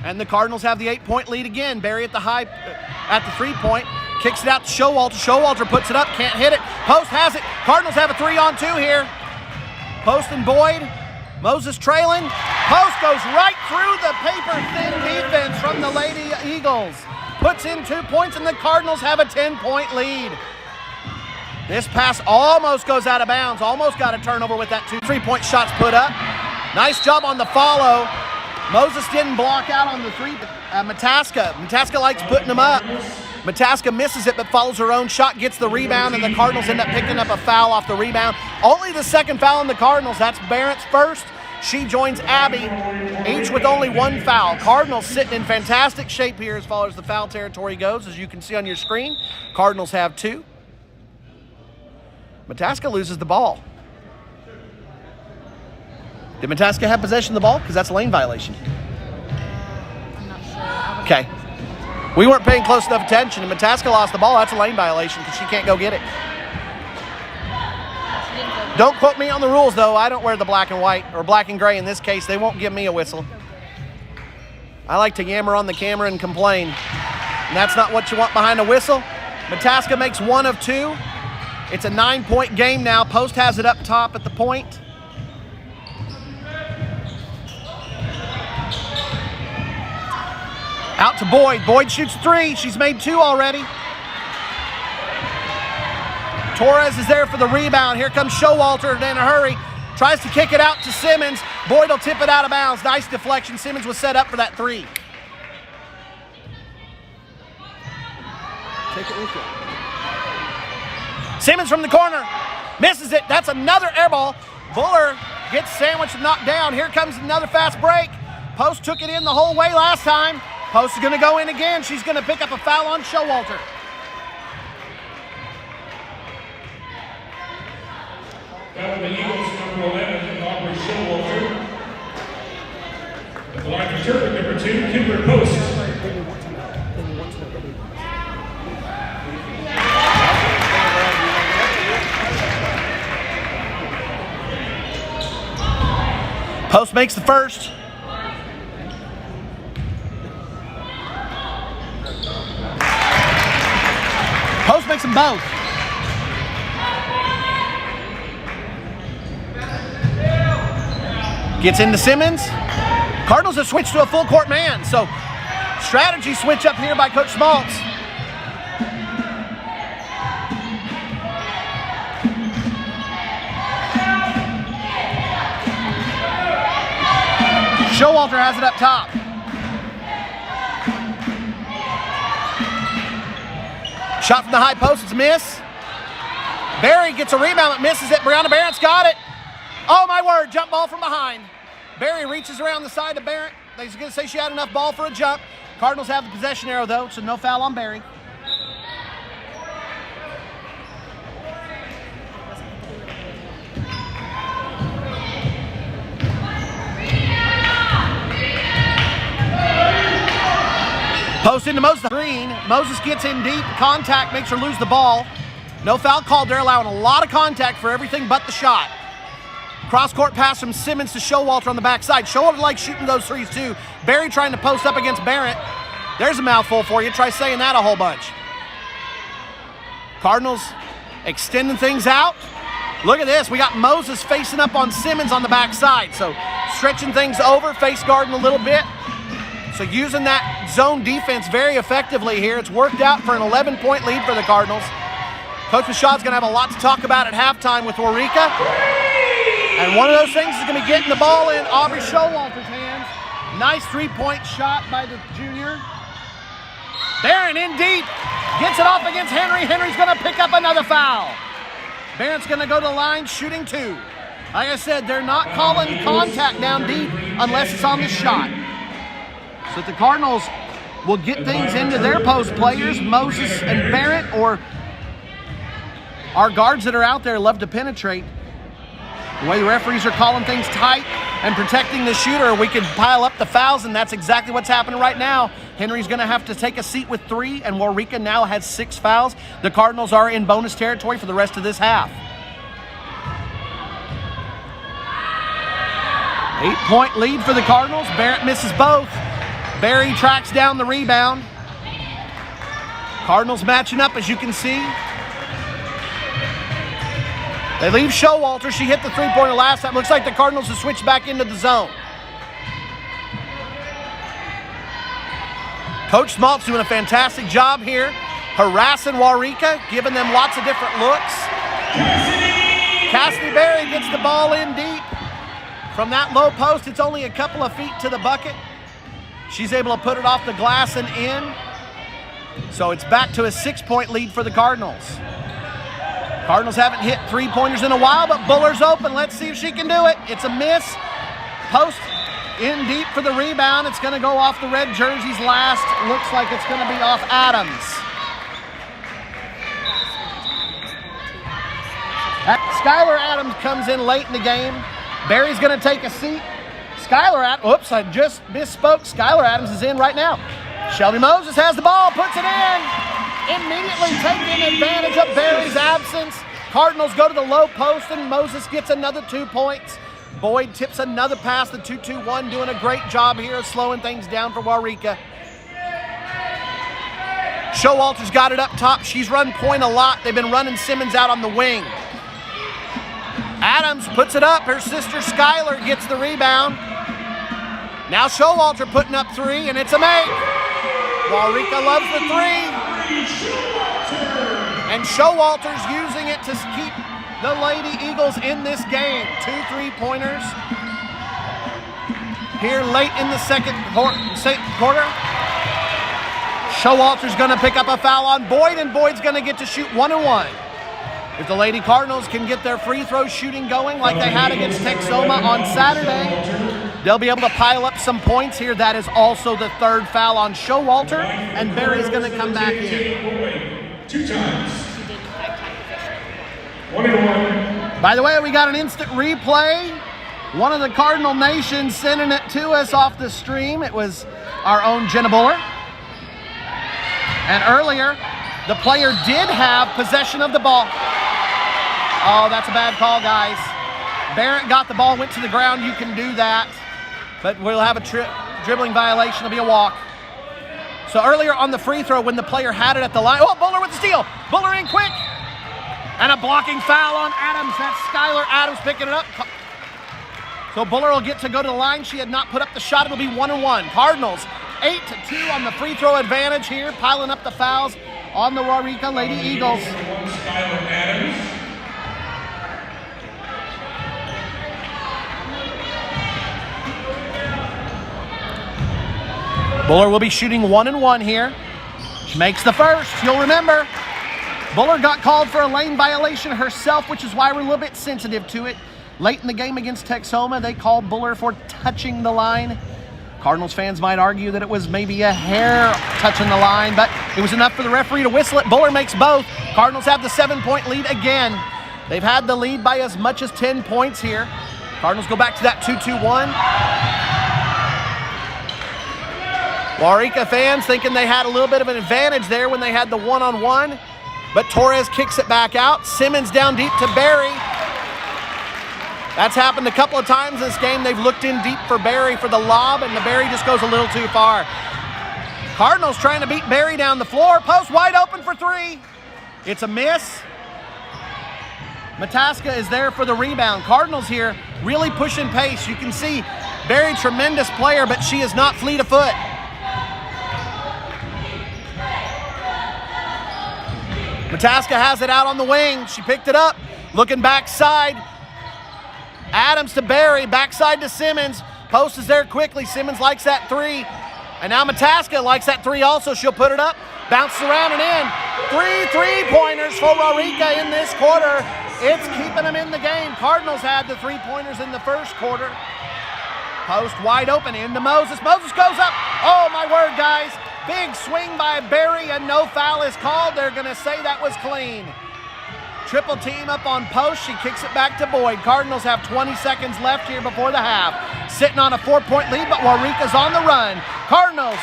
And the Cardinals have the 8-point lead again. Barry at the 3-point. Kicks it out to Showalter. Showalter puts it up, can't hit it. Post has it. Cardinals have a 3-on-2 here. Post and Boyd. Moses trailing. Post goes right through the paper-thin defense from the Lady Eagles. Puts in 2 points, and the Cardinals have a 10-point lead. This pass almost goes out of bounds. Almost got a turnover with that 2 3-point shots put up. Nice job on the follow. Moses didn't block out on the three. Mataska likes putting them up. Mataska misses it but follows her own shot, gets the rebound, and the Cardinals end up picking up a foul off the rebound. Only the second foul on the Cardinals. That's Barrett's first. She joins Abby, each with only 1 foul. Cardinals sitting in fantastic shape here as far as the foul territory goes, as you can see on your screen. Cardinals have 2. Mataska loses the ball. Did Mataska have possession of the ball? Because that's a lane violation. I'm not sure. Okay. We weren't paying close enough attention, and Mataska lost the ball. That's a lane violation because she can't go get it. Don't quote me on the rules, though. I don't wear the black and white, or black and gray in this case. They won't give me a whistle. I like to yammer on the camera and complain. And that's not what you want behind a whistle. Mataska makes 1 of 2. It's a 9-point game now. Post has it up top at the point. Out to Boyd. Boyd shoots 3. She's made 2 already. Torres is there for the rebound. Here comes Showalter in a hurry. Tries to kick it out to Simmons. Boyd will tip it out of bounds. Nice deflection. Simmons was set up for that 3. Take it with you. Simmons from the corner. Misses it. That's another air ball. Buller gets sandwiched and knocked down. Here comes another fast break. Post took it in the whole way last time. Post is going to go in again. She's going to pick up a foul on Showalter. Foul the Eagles, number 11, Aubrey Showalter. At the line for Turpin, number 2, Kimber Post. Post makes the first. Post makes them both. Gets into Simmons. Cardinals have switched to a full court man, so strategy switch up here by Coach Smaltz. Showalter has it up top. Shot from the high post, it's a miss. Barry gets a rebound but misses it. Brianna Barrett's got it. Oh my word, jump ball from behind. Barry reaches around the side of Barrett. They're going to say she had enough ball for a jump. Cardinals have the possession arrow though, so no foul on Barry. Post into Moses. Green. Moses gets in deep. Contact makes her lose the ball. No foul called. They're allowing a lot of contact for everything but the shot. Cross-court pass from Simmons to Showalter on the backside. Showalter likes shooting those threes too. Barry trying to post up against Barrett. There's a mouthful for you. Try saying that a whole bunch. Cardinals extending things out. Look at this. We got Moses facing up on Simmons on the backside. So stretching things over, face guarding a little bit. So using that zone defense very effectively here. It's worked out for an 11-point lead for the Cardinals. Coach Machad's going to have a lot to talk about at halftime with Waurika. And one of those things is going to be getting the ball in Aubrey Showalter's hands. Nice three-point shot by the junior. Barron in deep. Gets it off against Henry. Henry's going to pick up another foul. Barron's going to go to the line shooting 2. Like I said, they're not calling contact down deep unless it's on the shot. So the Cardinals will get things into their post players, Moses and Barrett, or our guards that are out there love to penetrate. The way the referees are calling things tight and protecting the shooter, we can pile up the fouls, and that's exactly what's happening right now. Henry's going to have to take a seat with 3, and Waurika now has 6 fouls. The Cardinals are in bonus territory for the rest of this half. 8-point lead for the Cardinals. Barrett misses both. Barry tracks down the rebound. Cardinals matching up, as you can see. They leave Showalter. She hit the three-pointer last time. Looks like the Cardinals have switched back into the zone. Coach Smalt's doing a fantastic job here, harassing Waurika, giving them lots of different looks. Cassidy Berry gets the ball in deep. From that low post, it's only a couple of feet to the bucket. She's able to put it off the glass and in. So it's back to a 6-point lead for the Cardinals. Cardinals haven't hit three-pointers in a while, but Buller's open. Let's see if she can do it. It's a miss. Post in deep for the rebound. It's going to go off the red jersey's last. Looks like it's going to be off Adams. Skylar Adams comes in late in the game. Barry's going to take a seat. Skylar Adams, oops, I just misspoke. Skylar Adams is in right now. Shelby Moses has the ball, puts it in. Immediately taking advantage of Barry's absence. Cardinals go to the low post, and Moses gets another 2 points. Boyd tips another pass, the 2-2-1, doing a great job here of slowing things down for Waurika. Showalter's got it up top. She's run point a lot. They've been running Simmons out on the wing. Adams puts it up. Her sister Skylar gets the rebound. Now Showalter putting up 3, and it's a make. Waurika loves the 3. And Showalter's using it to keep the Lady Eagles in this game. 2 3-pointers here late in the second quarter. Showalter's going to pick up a foul on Boyd, and Boyd's going to get to shoot 1-1. If the Lady Cardinals can get their free throw shooting going like they had against Texoma on Saturday, they'll be able to pile up some points here. That is also the 3rd foul on Showalter, and Barry's going to come back in. 2 times. 1-1. By the way, we got an instant replay. One of the Cardinal Nation sending it to us off the stream. It was our own Jenna Buller. And earlier, the player did have possession of the ball. Oh, that's a bad call, guys. Barrett got the ball, went to the ground. You can do that. But we'll have a dribbling violation. It'll be a walk. So earlier on the free throw, when the player had it at the line. Oh, Buller with the steal. Buller in quick. And a blocking foul on Adams. That's Skylar Adams picking it up. So Buller will get to go to the line. She had not put up the shot. It'll be 1-1. Cardinals 8-2 on the free throw advantage here, piling up the fouls on the Waurika Lady Eagles. Skylar Adams. Buller will be shooting 1-1 here. She makes the first. You'll remember, Buller got called for a lane violation herself, which is why we're a little bit sensitive to it. Late in the game against Texoma, they called Buller for touching the line. Cardinals fans might argue that it was maybe a hair touching the line, but it was enough for the referee to whistle it. Buller makes both. Cardinals have the 7-point lead again. They've had the lead by as much as 10 points here. Cardinals go back to that 2-2-1. Waurika fans thinking they had a little bit of an advantage there when they had the one-on-one, but Torres kicks it back out. Simmons down deep to Barry. That's happened a couple of times this game. They've looked in deep for Barry for the lob, and the Barry just goes a little too far. Cardinals trying to beat Barry down the floor. Post wide open for three. It's a miss. Mataska is there for the rebound. Cardinals here really pushing pace. You can see Barry, tremendous player, but she is not fleet of foot. Mataska has it out on the wing. She picked it up. Looking backside. Adams to Barry. Backside to Simmons. Post is there quickly. Simmons likes that three. And now Mataska likes that three also. She'll put it up. Bounces around and in. 3 3-pointers for Waurika in this quarter. It's keeping them in the game. Cardinals had the 3-pointers in the first quarter. Post wide open into Moses. Moses goes up. Oh, my word, guys. Big swing by Barry and no foul is called. They're going to say that was clean. Triple team up on Post. She kicks it back to Boyd. Cardinals have 20 seconds left here before the half. Sitting on a 4-point lead, but Waurika's on the run. Cardinals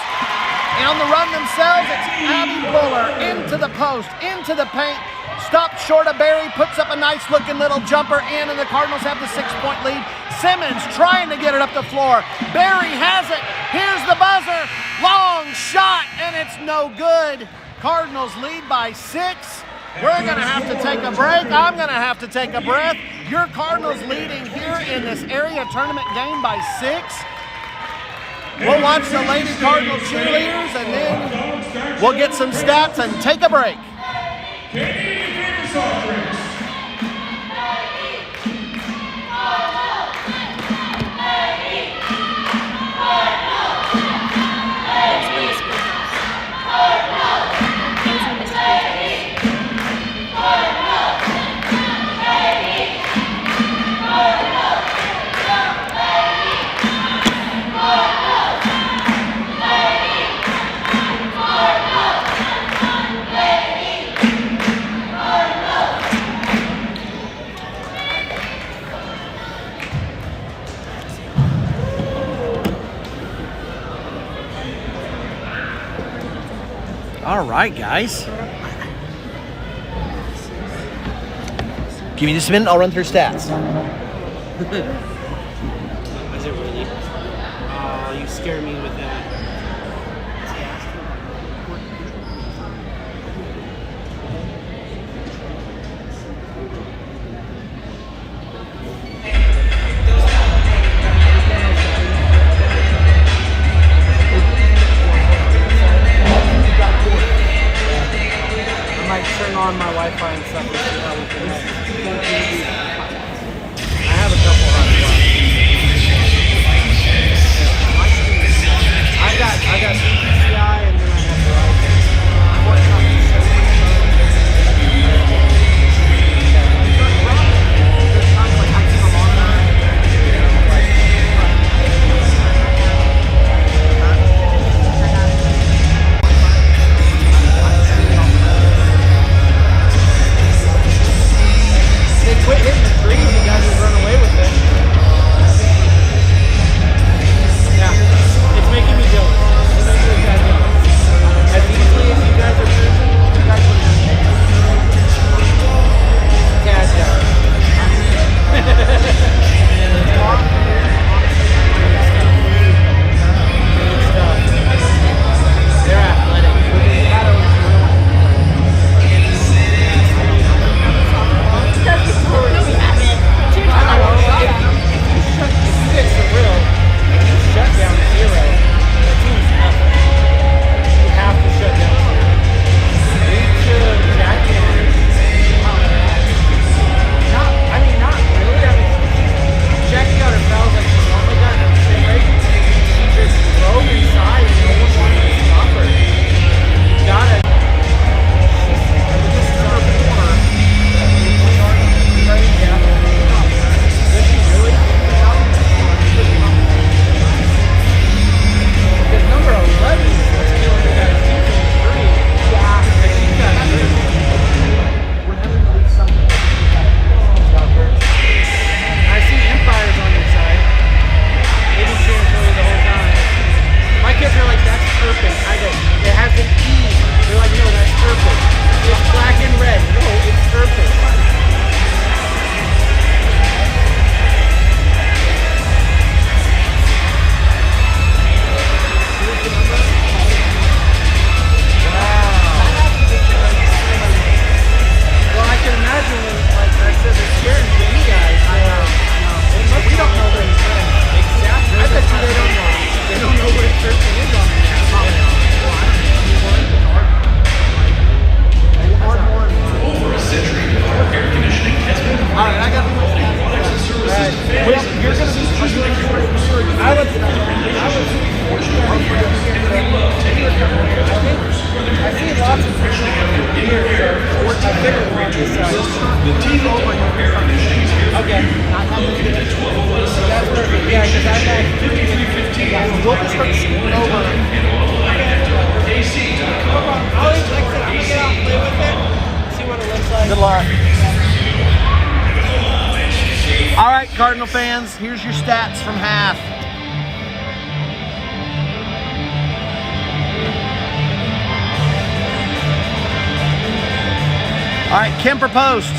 on the run themselves. It's Abby Buller into the post, into the paint. Stopped short of Barry, puts up a nice looking little jumper in, and the Cardinals have the 6-point lead. Simmons trying to get it up the floor. Barry has it. Here's the buzzer. Long shot, and it's no good. Cardinals lead by 6. We're going to have to take a break. I'm going to have to take a breath. Your Cardinals leading here in this area tournament game by 6. We'll watch the Lady Cardinal cheerleaders, and then we'll get some stats and take a break. All right, guys. Give me just a minute, I'll run through stats. Is it really? Oh, you scare me with that. Turn on my Wi-Fi and stuff and see how we can. I have a couple hotspots. I got CPCI and then I have Verizon. I'm working on these shows. There's times like I come on It is on there. It's probably on. Well, I don't know. Hard more. Over a century of our air conditioning has been All right, I got quality products and services to families and businesses just like yours. I would. Fortunate for you, and we love taking care of our customers. Whether I see lots of freshening up your indoor air or temperature range system, the T-Mobile air conditioning is here for Okay. you. Located at 1201 South That's First perfect. Yeah, because I'm like 5315 we'll just start shooting over. and online at WRKC.com. I'll like I said, I'm gonna get out and play with it. See what it looks like. Good luck. All right, Cardinal fans, here's your stats from half. All right, Kemper Post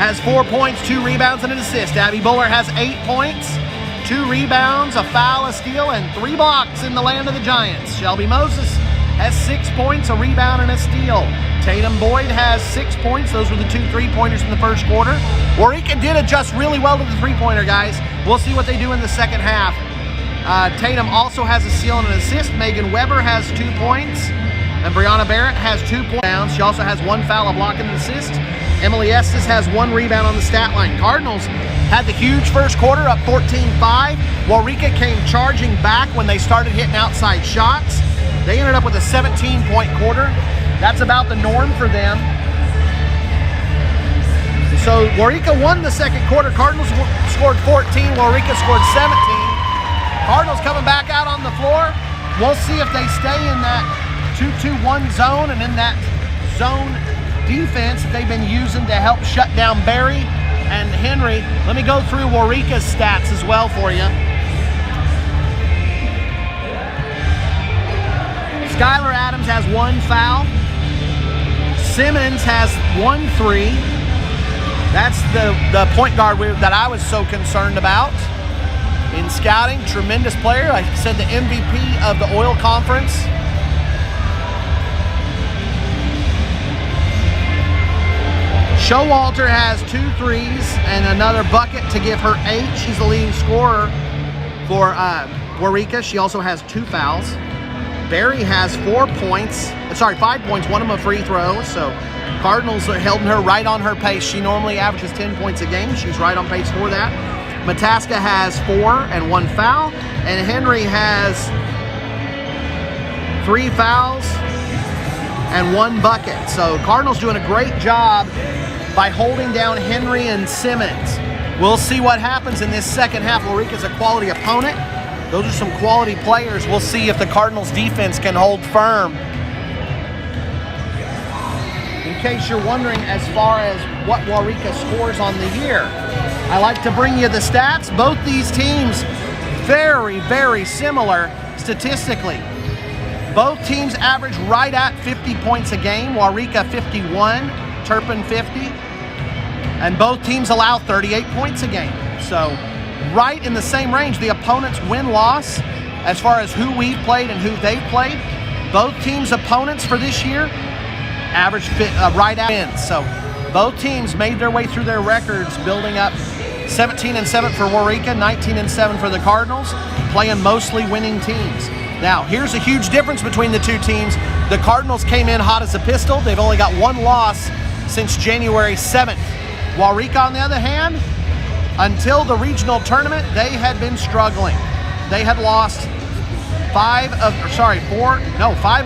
has 4 points, 2 rebounds, and an assist. Abby Buller has 8 points, 2 rebounds, a foul, a steal, and 3 blocks in the land of the Giants. Shelby Moses has 6 points, a rebound, and a steal. Tatum Boyd has 6 points. Those were the 2 3-pointers in the first quarter. Waurika did adjust really well to the 3-pointer, guys. We'll see what they do in the second half. Tatum also has a steal and an assist. Megan Weber has 2 points. And Brianna Barrett has 2 points. She also has 1 foul, a block, and an assist. Emily Estes has 1 rebound on the stat line. Cardinals had the huge first quarter, up 14-5. Waurika came charging back when they started hitting outside shots. They ended up with a 17-point quarter. That's about the norm for them. So Waurika won the second quarter. Cardinals scored 14. Waurika scored 17. Cardinals coming back out on the floor. We'll see if they stay in that 2-2-1 zone and in that zone defense that they've been using to help shut down Barry and Henry. Let me go through Waurika's stats as well for you. Skylar Adams has 1 foul. Simmons has 1 3. That's the point guard that I was so concerned about in scouting. Tremendous player. Like I said, the MVP of the Oil Conference. Showalter has 2 threes and another bucket to give her 8. She's the leading scorer for Waurika. She also has 2 fouls. Barry has 5 points, 1 of them a free throw. So Cardinals are holding her right on her pace. She normally averages 10 points a game. She's right on pace for that. Mataska has 4 and 1 foul. And Henry has 3 fouls and 1 bucket. So Cardinals doing a great job by holding down Henry and Simmons. We'll see what happens in this second half. Waurika's a quality opponent. Those are some quality players. We'll see if the Cardinals defense can hold firm. In case you're wondering as far as what Waurika scores on the year, I like to bring you the stats. Both these teams very, very similar statistically. Both teams average right at 50 points a game. Waurika 51, Turpin 50. And both teams allow 38 points a game. So right in the same range. The opponent's win-loss as far as who we've played and who they've played. Both teams' opponents for this year average right at wins. So both teams made their way through their records, building up 17-7 for Waurika, 19-7 for the Cardinals, playing mostly winning teams. Now, here's a huge difference between the 2 teams. The Cardinals came in hot as a pistol. They've only got 1 loss since January 7th. Waurika, on the other hand, until the regional tournament, they had been struggling. They had lost 5 of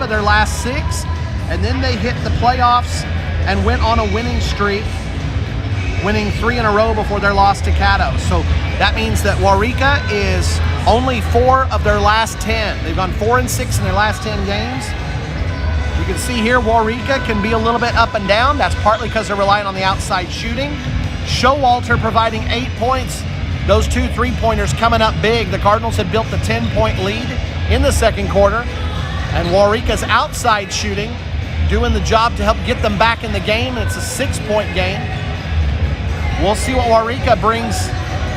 their last 6, and then they hit the playoffs and went on a winning streak, winning 3 in a row before their loss to Caddo. So that means that Waurika is only 4 of their last 10. They've gone 4-6 in their last 10 games. You can see here Waurika can be a little bit up and down. That's partly because they're relying on the outside shooting. Showalter providing 8 points. Those 2 3-pointers coming up big. The Cardinals had built the 10-point lead in the second quarter. And Waurika's outside shooting doing the job to help get them back in the game. And it's a 6-point game. We'll see what Waurika brings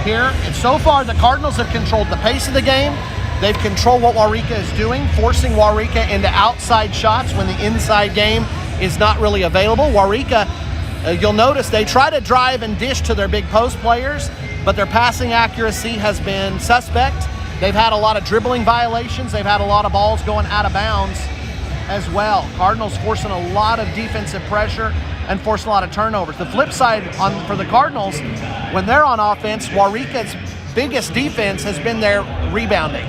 here. And so far, the Cardinals have controlled the pace of the game. They've controlled what Waurika is doing, forcing Waurika into outside shots when the inside game is not really available. Waurika, you'll notice they try to drive and dish to their big post players, but their passing accuracy has been suspect. They've had a lot of dribbling violations. They've had a lot of balls going out of bounds as well. Cardinals forcing a lot of defensive pressure and forcing a lot of turnovers. The flip side for the Cardinals, when they're on offense, Waurika's biggest defense has been their rebounding.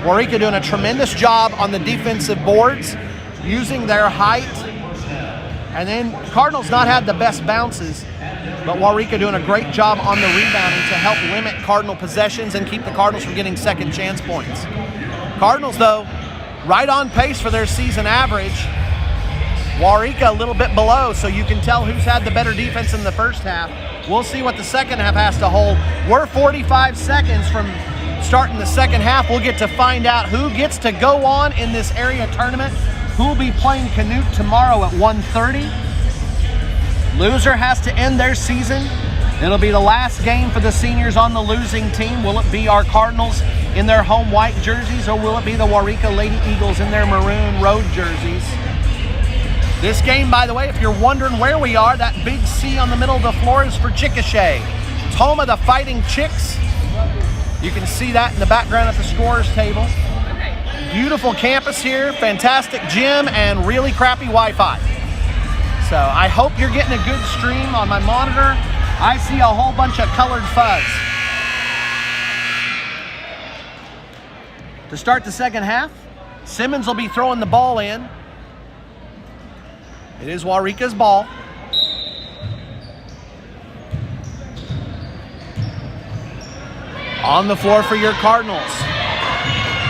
Waurika doing a tremendous job on the defensive boards, using their height. And then Cardinals not had the best bounces, but Waurika doing a great job on the rebounding to help limit Cardinal possessions and keep the Cardinals from getting second chance points. Cardinals, though, right on pace for their season average. Waurika a little bit below, so you can tell who's had the better defense in the first half. We'll see what the second half has to hold. We're 45 seconds from starting the second half. We'll get to find out who gets to go on in this area tournament, who will be playing Canute tomorrow at 1:30. Loser has to end their season. It'll be the last game for the seniors on the losing team. Will it be our Cardinals in their home white jerseys, or will it be the Waurika Lady Eagles in their maroon road jerseys? This game, by the way, if you're wondering where we are, that big C on the middle of the floor is for Chickasha. It's home of the Fighting Chicks. You can see that in the background at the scorers table. Beautiful campus here, fantastic gym, and really crappy Wi-Fi. So I hope you're getting a good stream on my monitor. I see a whole bunch of colored fuzz. To start the second half, Simmons will be throwing the ball in. It is Waurika's ball. On the floor for your Cardinals,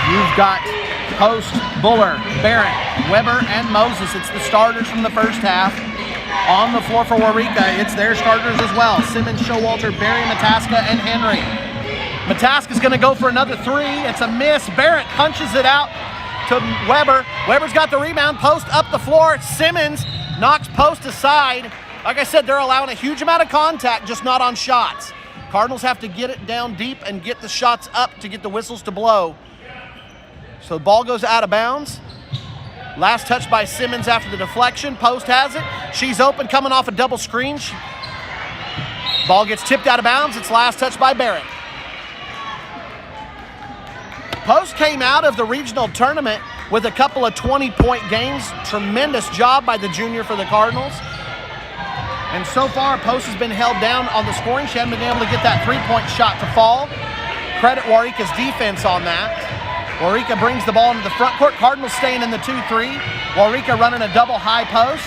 you've got Post, Buller, Barrett, Weber, and Moses. It's the starters from the first half. On the floor for Waurika, it's their starters as well. Simmons, Showalter, Barry, Mataska, and Henry. Mataska's going to go for another three. It's a miss. Barrett punches it out to Weber. Weber's got the rebound. Post up the floor. Simmons knocks Post aside. Like I said, they're allowing a huge amount of contact, just not on shots. Cardinals have to get it down deep and get the shots up to get the whistles to blow. So the ball goes out of bounds. Last touch by Simmons after the deflection. Post has it. She's open, coming off a double screen. Ball gets tipped out of bounds. It's last touch by Barrett. Post came out of the regional tournament with a couple of 20-point games. Tremendous job by the junior for the Cardinals. And so far, Post has been held down on the scoring. She hasn't been able to get that three-point shot to fall. Credit Waurika's defense on that. Waurika brings the ball into the front court. Cardinals staying in the 2-3. Waurika running a double high post.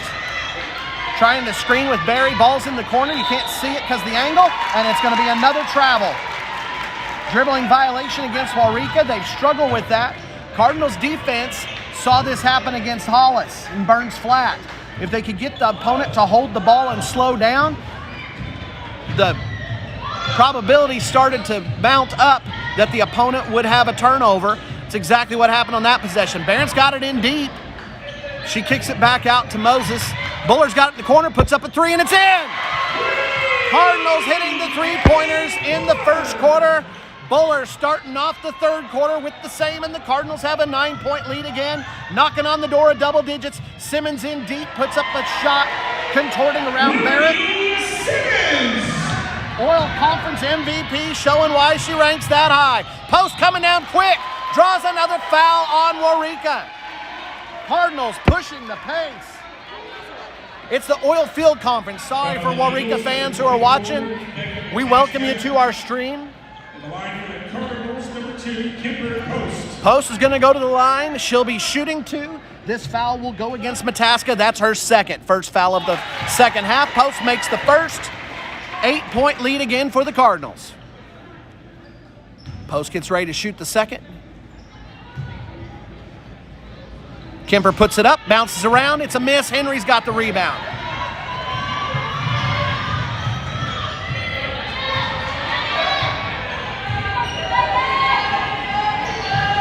Trying to screen with Barry. Ball's in the corner. You can't see it because of the angle. And it's going to be another travel. Dribbling violation against Waurika. They've struggled with that. Cardinals defense saw this happen against Hollis in Burns Flat. If they could get the opponent to hold the ball and slow down, the probability started to mount up that the opponent would have a turnover. It's exactly what happened on that possession. Barrett's got it in deep. She kicks it back out to Moses. Buller's got it in the corner, puts up a three, and it's in! Cardinals hitting the three-pointers in the first quarter. Buller starting off the third quarter with the same, and the Cardinals have a 9-point lead again. Knocking on the door of double digits. Simmons in deep, puts up a shot, contorting around Barrett. Simmons! Oil Conference MVP, showing why she ranks that high. Post coming down quick, draws another foul on Waurika. Cardinals pushing the pace. It's the Oil Field Conference. Sorry for Waurika fans who are watching. We welcome you to our stream. The line for the Cardinals, number 2, Kimber Post. Post is going to go to the line. She'll be shooting two. This foul will go against Mataska. That's her first foul of the second half. Post makes the first. 8-point lead again for the Cardinals. Post gets ready to shoot the second. Kemper puts it up, bounces around. It's a miss. Henry's got the rebound.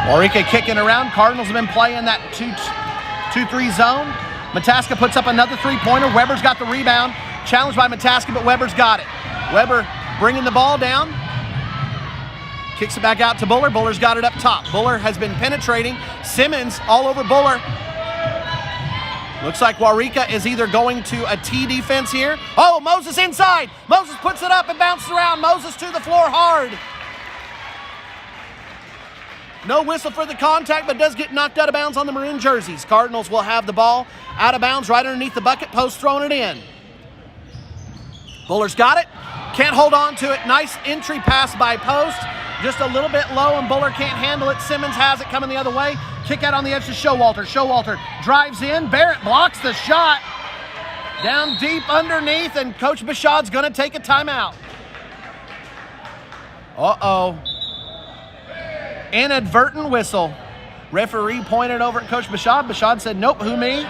Waurika kicking around. Cardinals have been playing that 2-3 zone. Mataska puts up another three-pointer. Weber's got the rebound. Challenged by Mataska, but Weber's got it. Weber bringing the ball down. Kicks it back out to Buller. Buller's got it up top. Buller has been penetrating. Simmons all over Buller. Looks like Waurika is either going to a T defense here. Oh, Moses inside. Moses puts it up and bounces around. Moses to the floor hard. No whistle for the contact, but does get knocked out of bounds on the maroon jerseys. Cardinals will have the ball out of bounds right underneath the bucket post, throwing it in. Buller's got it. Can't hold on to it. Nice entry pass by Post. Just a little bit low, and Buller can't handle it. Simmons has it coming the other way. Kick out on the edge to Showalter. Showalter drives in. Barrett blocks the shot. Down deep underneath, and Coach Bashad's going to take a timeout. Uh-oh. Inadvertent whistle. Referee pointed over at Coach Bashad. Bashad said, nope, who, me?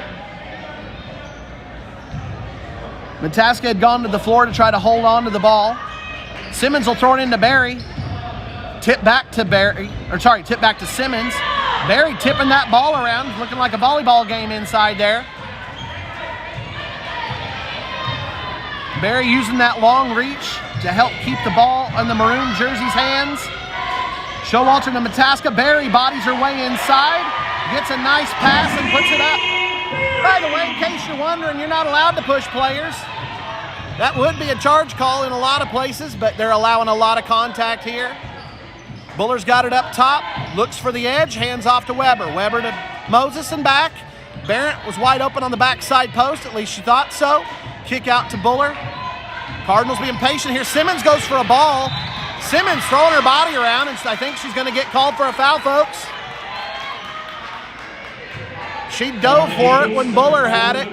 Mataska had gone to the floor to try to hold on to the ball. Simmons will throw it into Barry. Tip back to Simmons. Barry tipping that ball around, looking like a volleyball game inside there. Barry using that long reach to help keep the ball in the maroon jersey's hands. Showalter to Mataska. Barry bodies her way inside, gets a nice pass and puts it up. By the way, in case you're wondering, you're not allowed to push players. That would be a charge call in a lot of places, but they're allowing a lot of contact here. Buller's got it up top, looks for the edge, hands off to Weber. Weber to Moses and back. Barrett was wide open on the backside post, at least she thought so. Kick out to Buller. Cardinals being patient here. Simmons goes for a ball. Simmons throwing her body around, and I think she's going to get called for a foul, folks. She dove for it when Buller had it.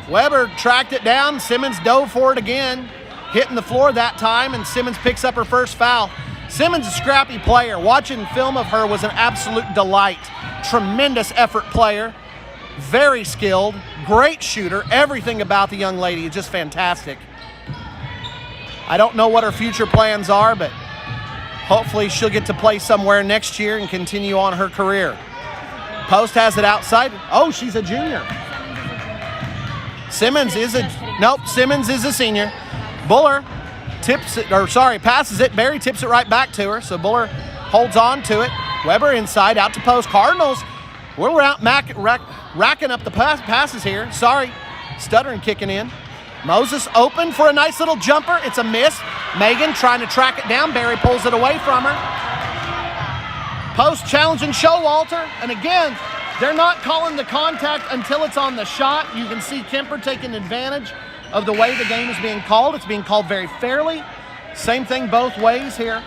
Weber tracked it down. Simmons dove for it again. Hitting the floor that time, and Simmons picks up her first foul. Simmons is a scrappy player. Watching film of her was an absolute delight. Tremendous effort player. Very skilled. Great shooter. Everything about the young lady is just fantastic. I don't know what her future plans are, but hopefully she'll get to play somewhere next year and continue on her career. Post has it outside. Oh, she's a junior. Simmons is a senior. Buller passes it. Barry tips it right back to her, so Buller holds on to it. Weber inside, out to Post. Cardinals, we're out racking up the passes here. Stuttering kicking in. Moses open for a nice little jumper. It's a miss. Megan trying to track it down. Barry pulls it away from her. Post challenging Showalter, and again, they're not calling the contact until it's on the shot. You can see Kemper taking advantage of the way the game is being called. It's being called very fairly. Same thing both ways here.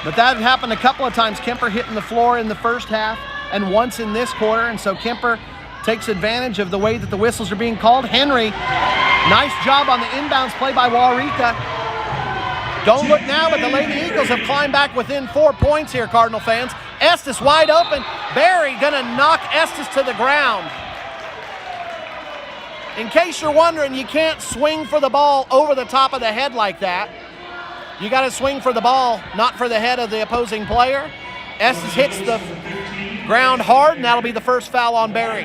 But that had happened a couple of times. Kemper hitting the floor in the first half and once in this quarter, and so Kemper takes advantage of the way that the whistles are being called. Henry, nice job on the inbounds play by Waurika. Don't look now, but the Lady Eagles have climbed back within 4 points here, Cardinal fans. Estes wide open. Barry gonna knock Estes to the ground. In case you're wondering, you can't swing for the ball over the top of the head like that. You got to swing for the ball, not for the head of the opposing player. Estes hits the ground hard, and that'll be the first foul on Barry.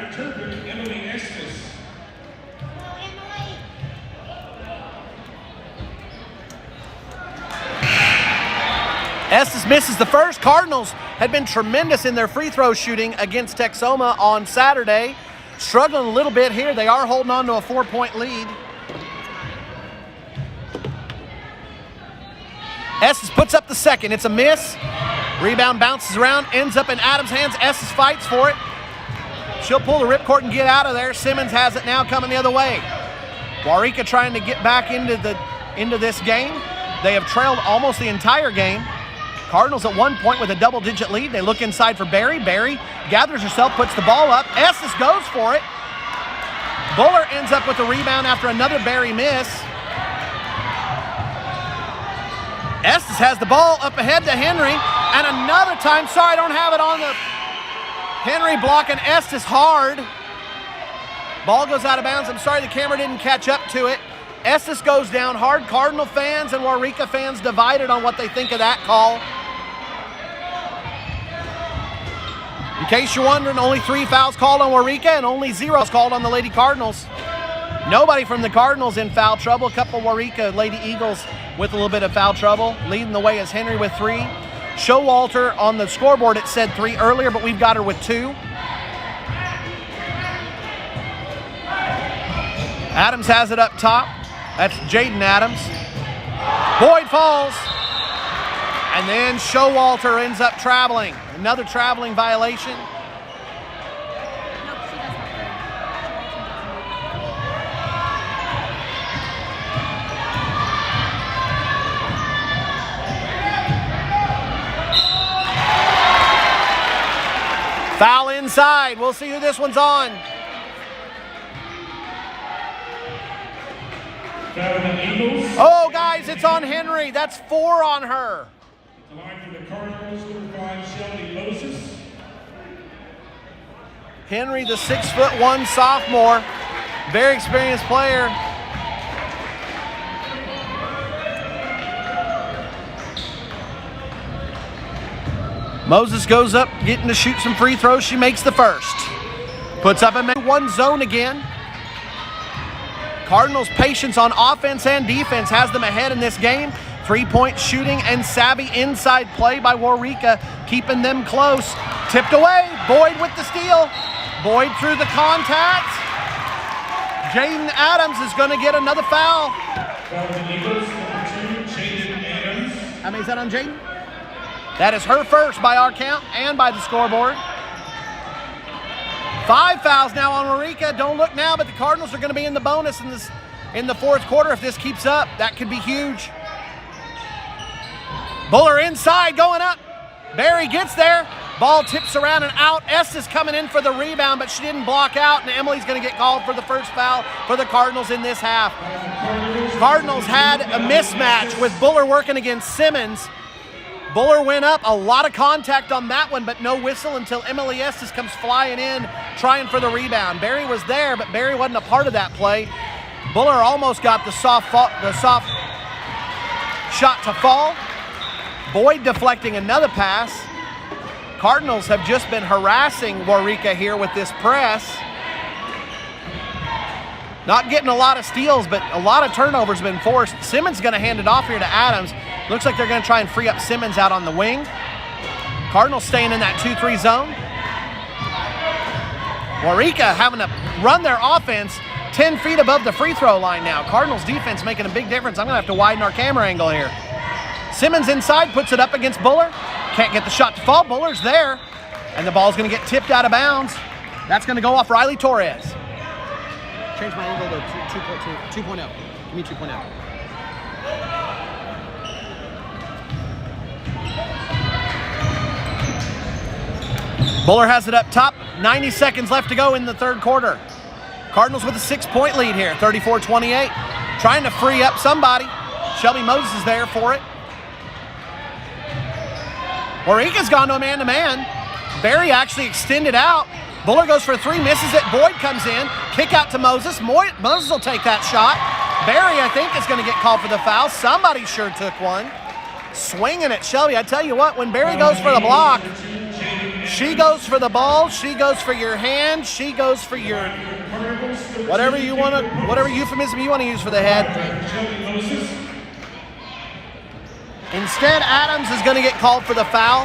Estes misses the first. Cardinals had been tremendous in their free throw shooting against Texoma on Saturday. Struggling a little bit here. They are holding on to a 4-point lead. Estes puts up the second. It's a miss. Rebound bounces around, ends up in Adams' hands. Estes fights for it. She'll pull the ripcord and get out of there. Simmons has it now coming the other way. Waurika trying to get back into this game. They have trailed almost the entire game. Cardinals at one point with a double-digit lead. They look inside for Barry. Barry gathers herself, puts the ball up. Estes goes for it. Buller ends up with the rebound after another Barry miss. Estes has the ball up ahead to Henry. And another time, sorry I don't have it on the... Henry blocking Estes hard. Ball goes out of bounds. I'm sorry the camera didn't catch up to it. Estes goes down hard. Cardinal fans and Waurika fans divided on what they think of that call. In case you're wondering, only 3 fouls called on Waurika and only 0 called on the Lady Cardinals. Nobody from the Cardinals in foul trouble. A couple Waurika Lady Eagles with a little bit of foul trouble. Leading the way is Henry with 3. Showalter on the scoreboard, it said 3 earlier, but we've got her with 2. Adams has it up top. That's Jaden Adams. Boyd falls. And then Showalter ends up traveling. Another traveling violation. Nope, she does have to. Foul inside. We'll see who this one's on. Foul on the Eagles. Oh, guys, it's on Henry. That's 4 on her. The line for the Cardinals, number 5, Shelby Moses. Henry, the 6'1" sophomore, very experienced player. Moses goes up, getting to shoot some free throws. She makes the first. Puts up a one zone again. Cardinals' patience on offense and defense has them ahead in this game. 3-point shooting and savvy inside play by Waurika, keeping them close. Tipped away. Boyd with the steal. Boyd through the contact. Jaden Adams is going to get another foul. Foul on the Eagles, number 2, Jaden Adams. How many is that on Jaden? That is her first by our count and by the scoreboard. 5 fouls now on Waurika. Don't look now, but the Cardinals are going to be in the bonus in the fourth quarter. If this keeps up, that could be huge. Buller inside, going up. Barry gets there. Ball tips around and out. Estes coming in for the rebound, but she didn't block out, and Emily's going to get called for the first foul for the Cardinals in this half. Cardinals had a mismatch with Buller working against Simmons. Buller went up, a lot of contact on that one, but no whistle until Emily Estes comes flying in, trying for the rebound. Barry was there, but Barry wasn't a part of that play. Buller almost got the soft shot to fall. Boyd deflecting another pass. Cardinals have just been harassing Waurika here with this press. Not getting a lot of steals, but a lot of turnovers have been forced. Simmons going to hand it off here to Adams. Looks like they're going to try and free up Simmons out on the wing. Cardinals staying in that 2-3 zone. Waurika having to run their offense 10 feet above the free throw line now. Cardinals defense making a big difference. I'm going to have to widen our camera angle here. Simmons inside, puts it up against Buller. Can't get the shot to fall. Buller's there. And the ball's going to get tipped out of bounds. That's going to go off Riley Torres. Change my angle to 2.0. Give me 2.0. Buller has it up top. 90 seconds left to go in the third quarter. Cardinals with a 6-point lead here, 34-28. Trying to free up somebody. Shelby Moses is there for it. Waurika's gone to a man-to-man. Barry actually extended out. Buller goes for 3, misses it. Boyd comes in. Kick out to Moses. Moses will take that shot. Barry, I think, is going to get called for the foul. Somebody sure took one. Swinging at Shelby. I tell you what, when Barry goes for the block, she goes for the ball, she goes for your hand, she goes for your whatever euphemism you want to use for the head. Instead, Adams is going to get called for the foul.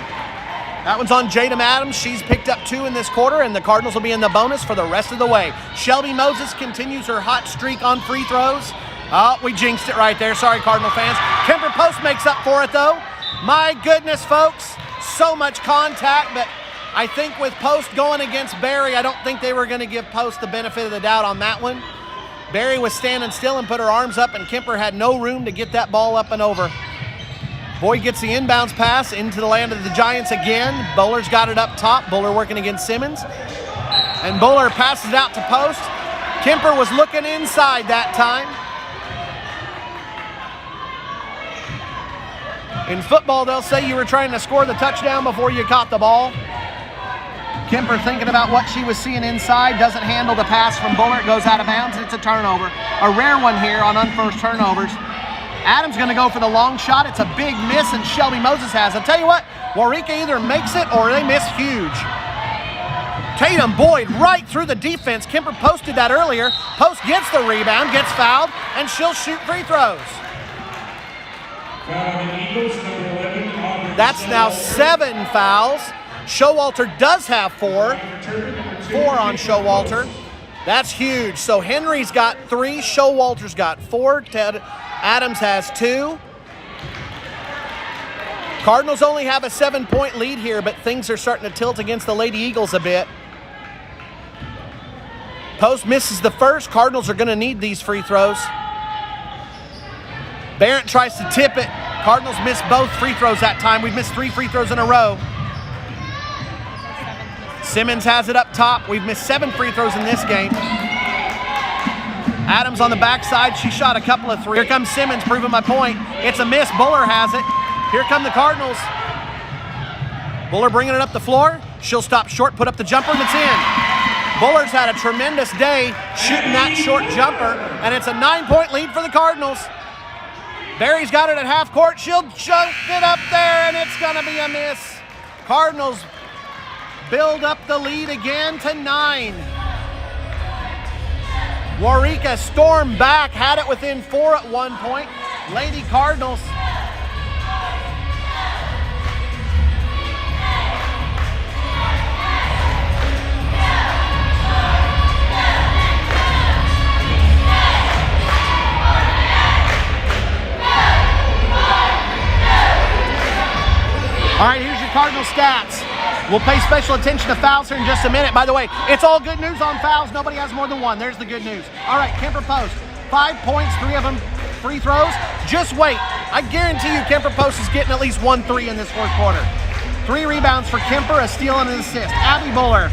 That one's on Jadam Adams. She's picked up 2 in this quarter, and the Cardinals will be in the bonus for the rest of the way. Shelby Moses continues her hot streak on free throws. Oh, we jinxed it right there. Sorry, Cardinal fans. Kemper Post makes up for it, though. My goodness, folks. So much contact, but I think with Post going against Barry, I don't think they were going to give Post the benefit of the doubt on that one. Barry was standing still and put her arms up, and Kemper had no room to get that ball up and over. Boyd gets the inbounds pass into the land of the Giants again. Buller's got it up top. Buller working against Simmons. And Buller passes it out to Post. Kemper was looking inside that time. In football, they'll say you were trying to score the touchdown before you caught the ball. Kemper thinking about what she was seeing inside, doesn't handle the pass from Buller. It goes out of bounds, and it's a turnover. A rare one here on unforced turnovers. Adams going to go for the long shot. It's a big miss, and Shelby Moses has. I'll tell you what, Waurika either makes it or they miss huge. Tatum Boyd right through the defense. Kemper posted that earlier. Post gets the rebound, gets fouled, and she'll shoot free throws. That's now 7 fouls. Showalter does have 4. 4 on Showalter. That's huge. So Henry's got 3. Showalter's got 4. Adams has 2. Cardinals only have a 7-point lead here, but things are starting to tilt against the Lady Eagles a bit. Post misses the first. Cardinals are going to need these free throws. Barrett tries to tip it. Cardinals miss both free throws that time. We've missed 3 free throws in a row. Simmons has it up top. We've missed 7 free throws in this game. Adams on the backside. She shot a couple of 3. Here comes Simmons, proving my point. It's a miss. Buller has it. Here come the Cardinals. Buller bringing it up the floor. She'll stop short, put up the jumper, and it's in. Buller's had a tremendous day shooting that short jumper, and it's a 9-point lead for the Cardinals. Barry's got it at half court. She'll jump it up there, and it's going to be a miss. Cardinals build up the lead again to 9. Waurika stormed back, had it within 4 at one point. Lady Cardinals. All right, here's your Cardinal stats. We'll pay special attention to fouls here in just a minute. By the way, it's all good news on fouls. Nobody has more than 1. There's the good news. All right, Kemper Post. 5 points, 3 of them free throws. Just wait. I guarantee you Kemper Post is getting at least 1 3 in this fourth quarter. 3 rebounds for Kemper, a steal and an assist. Abby Buller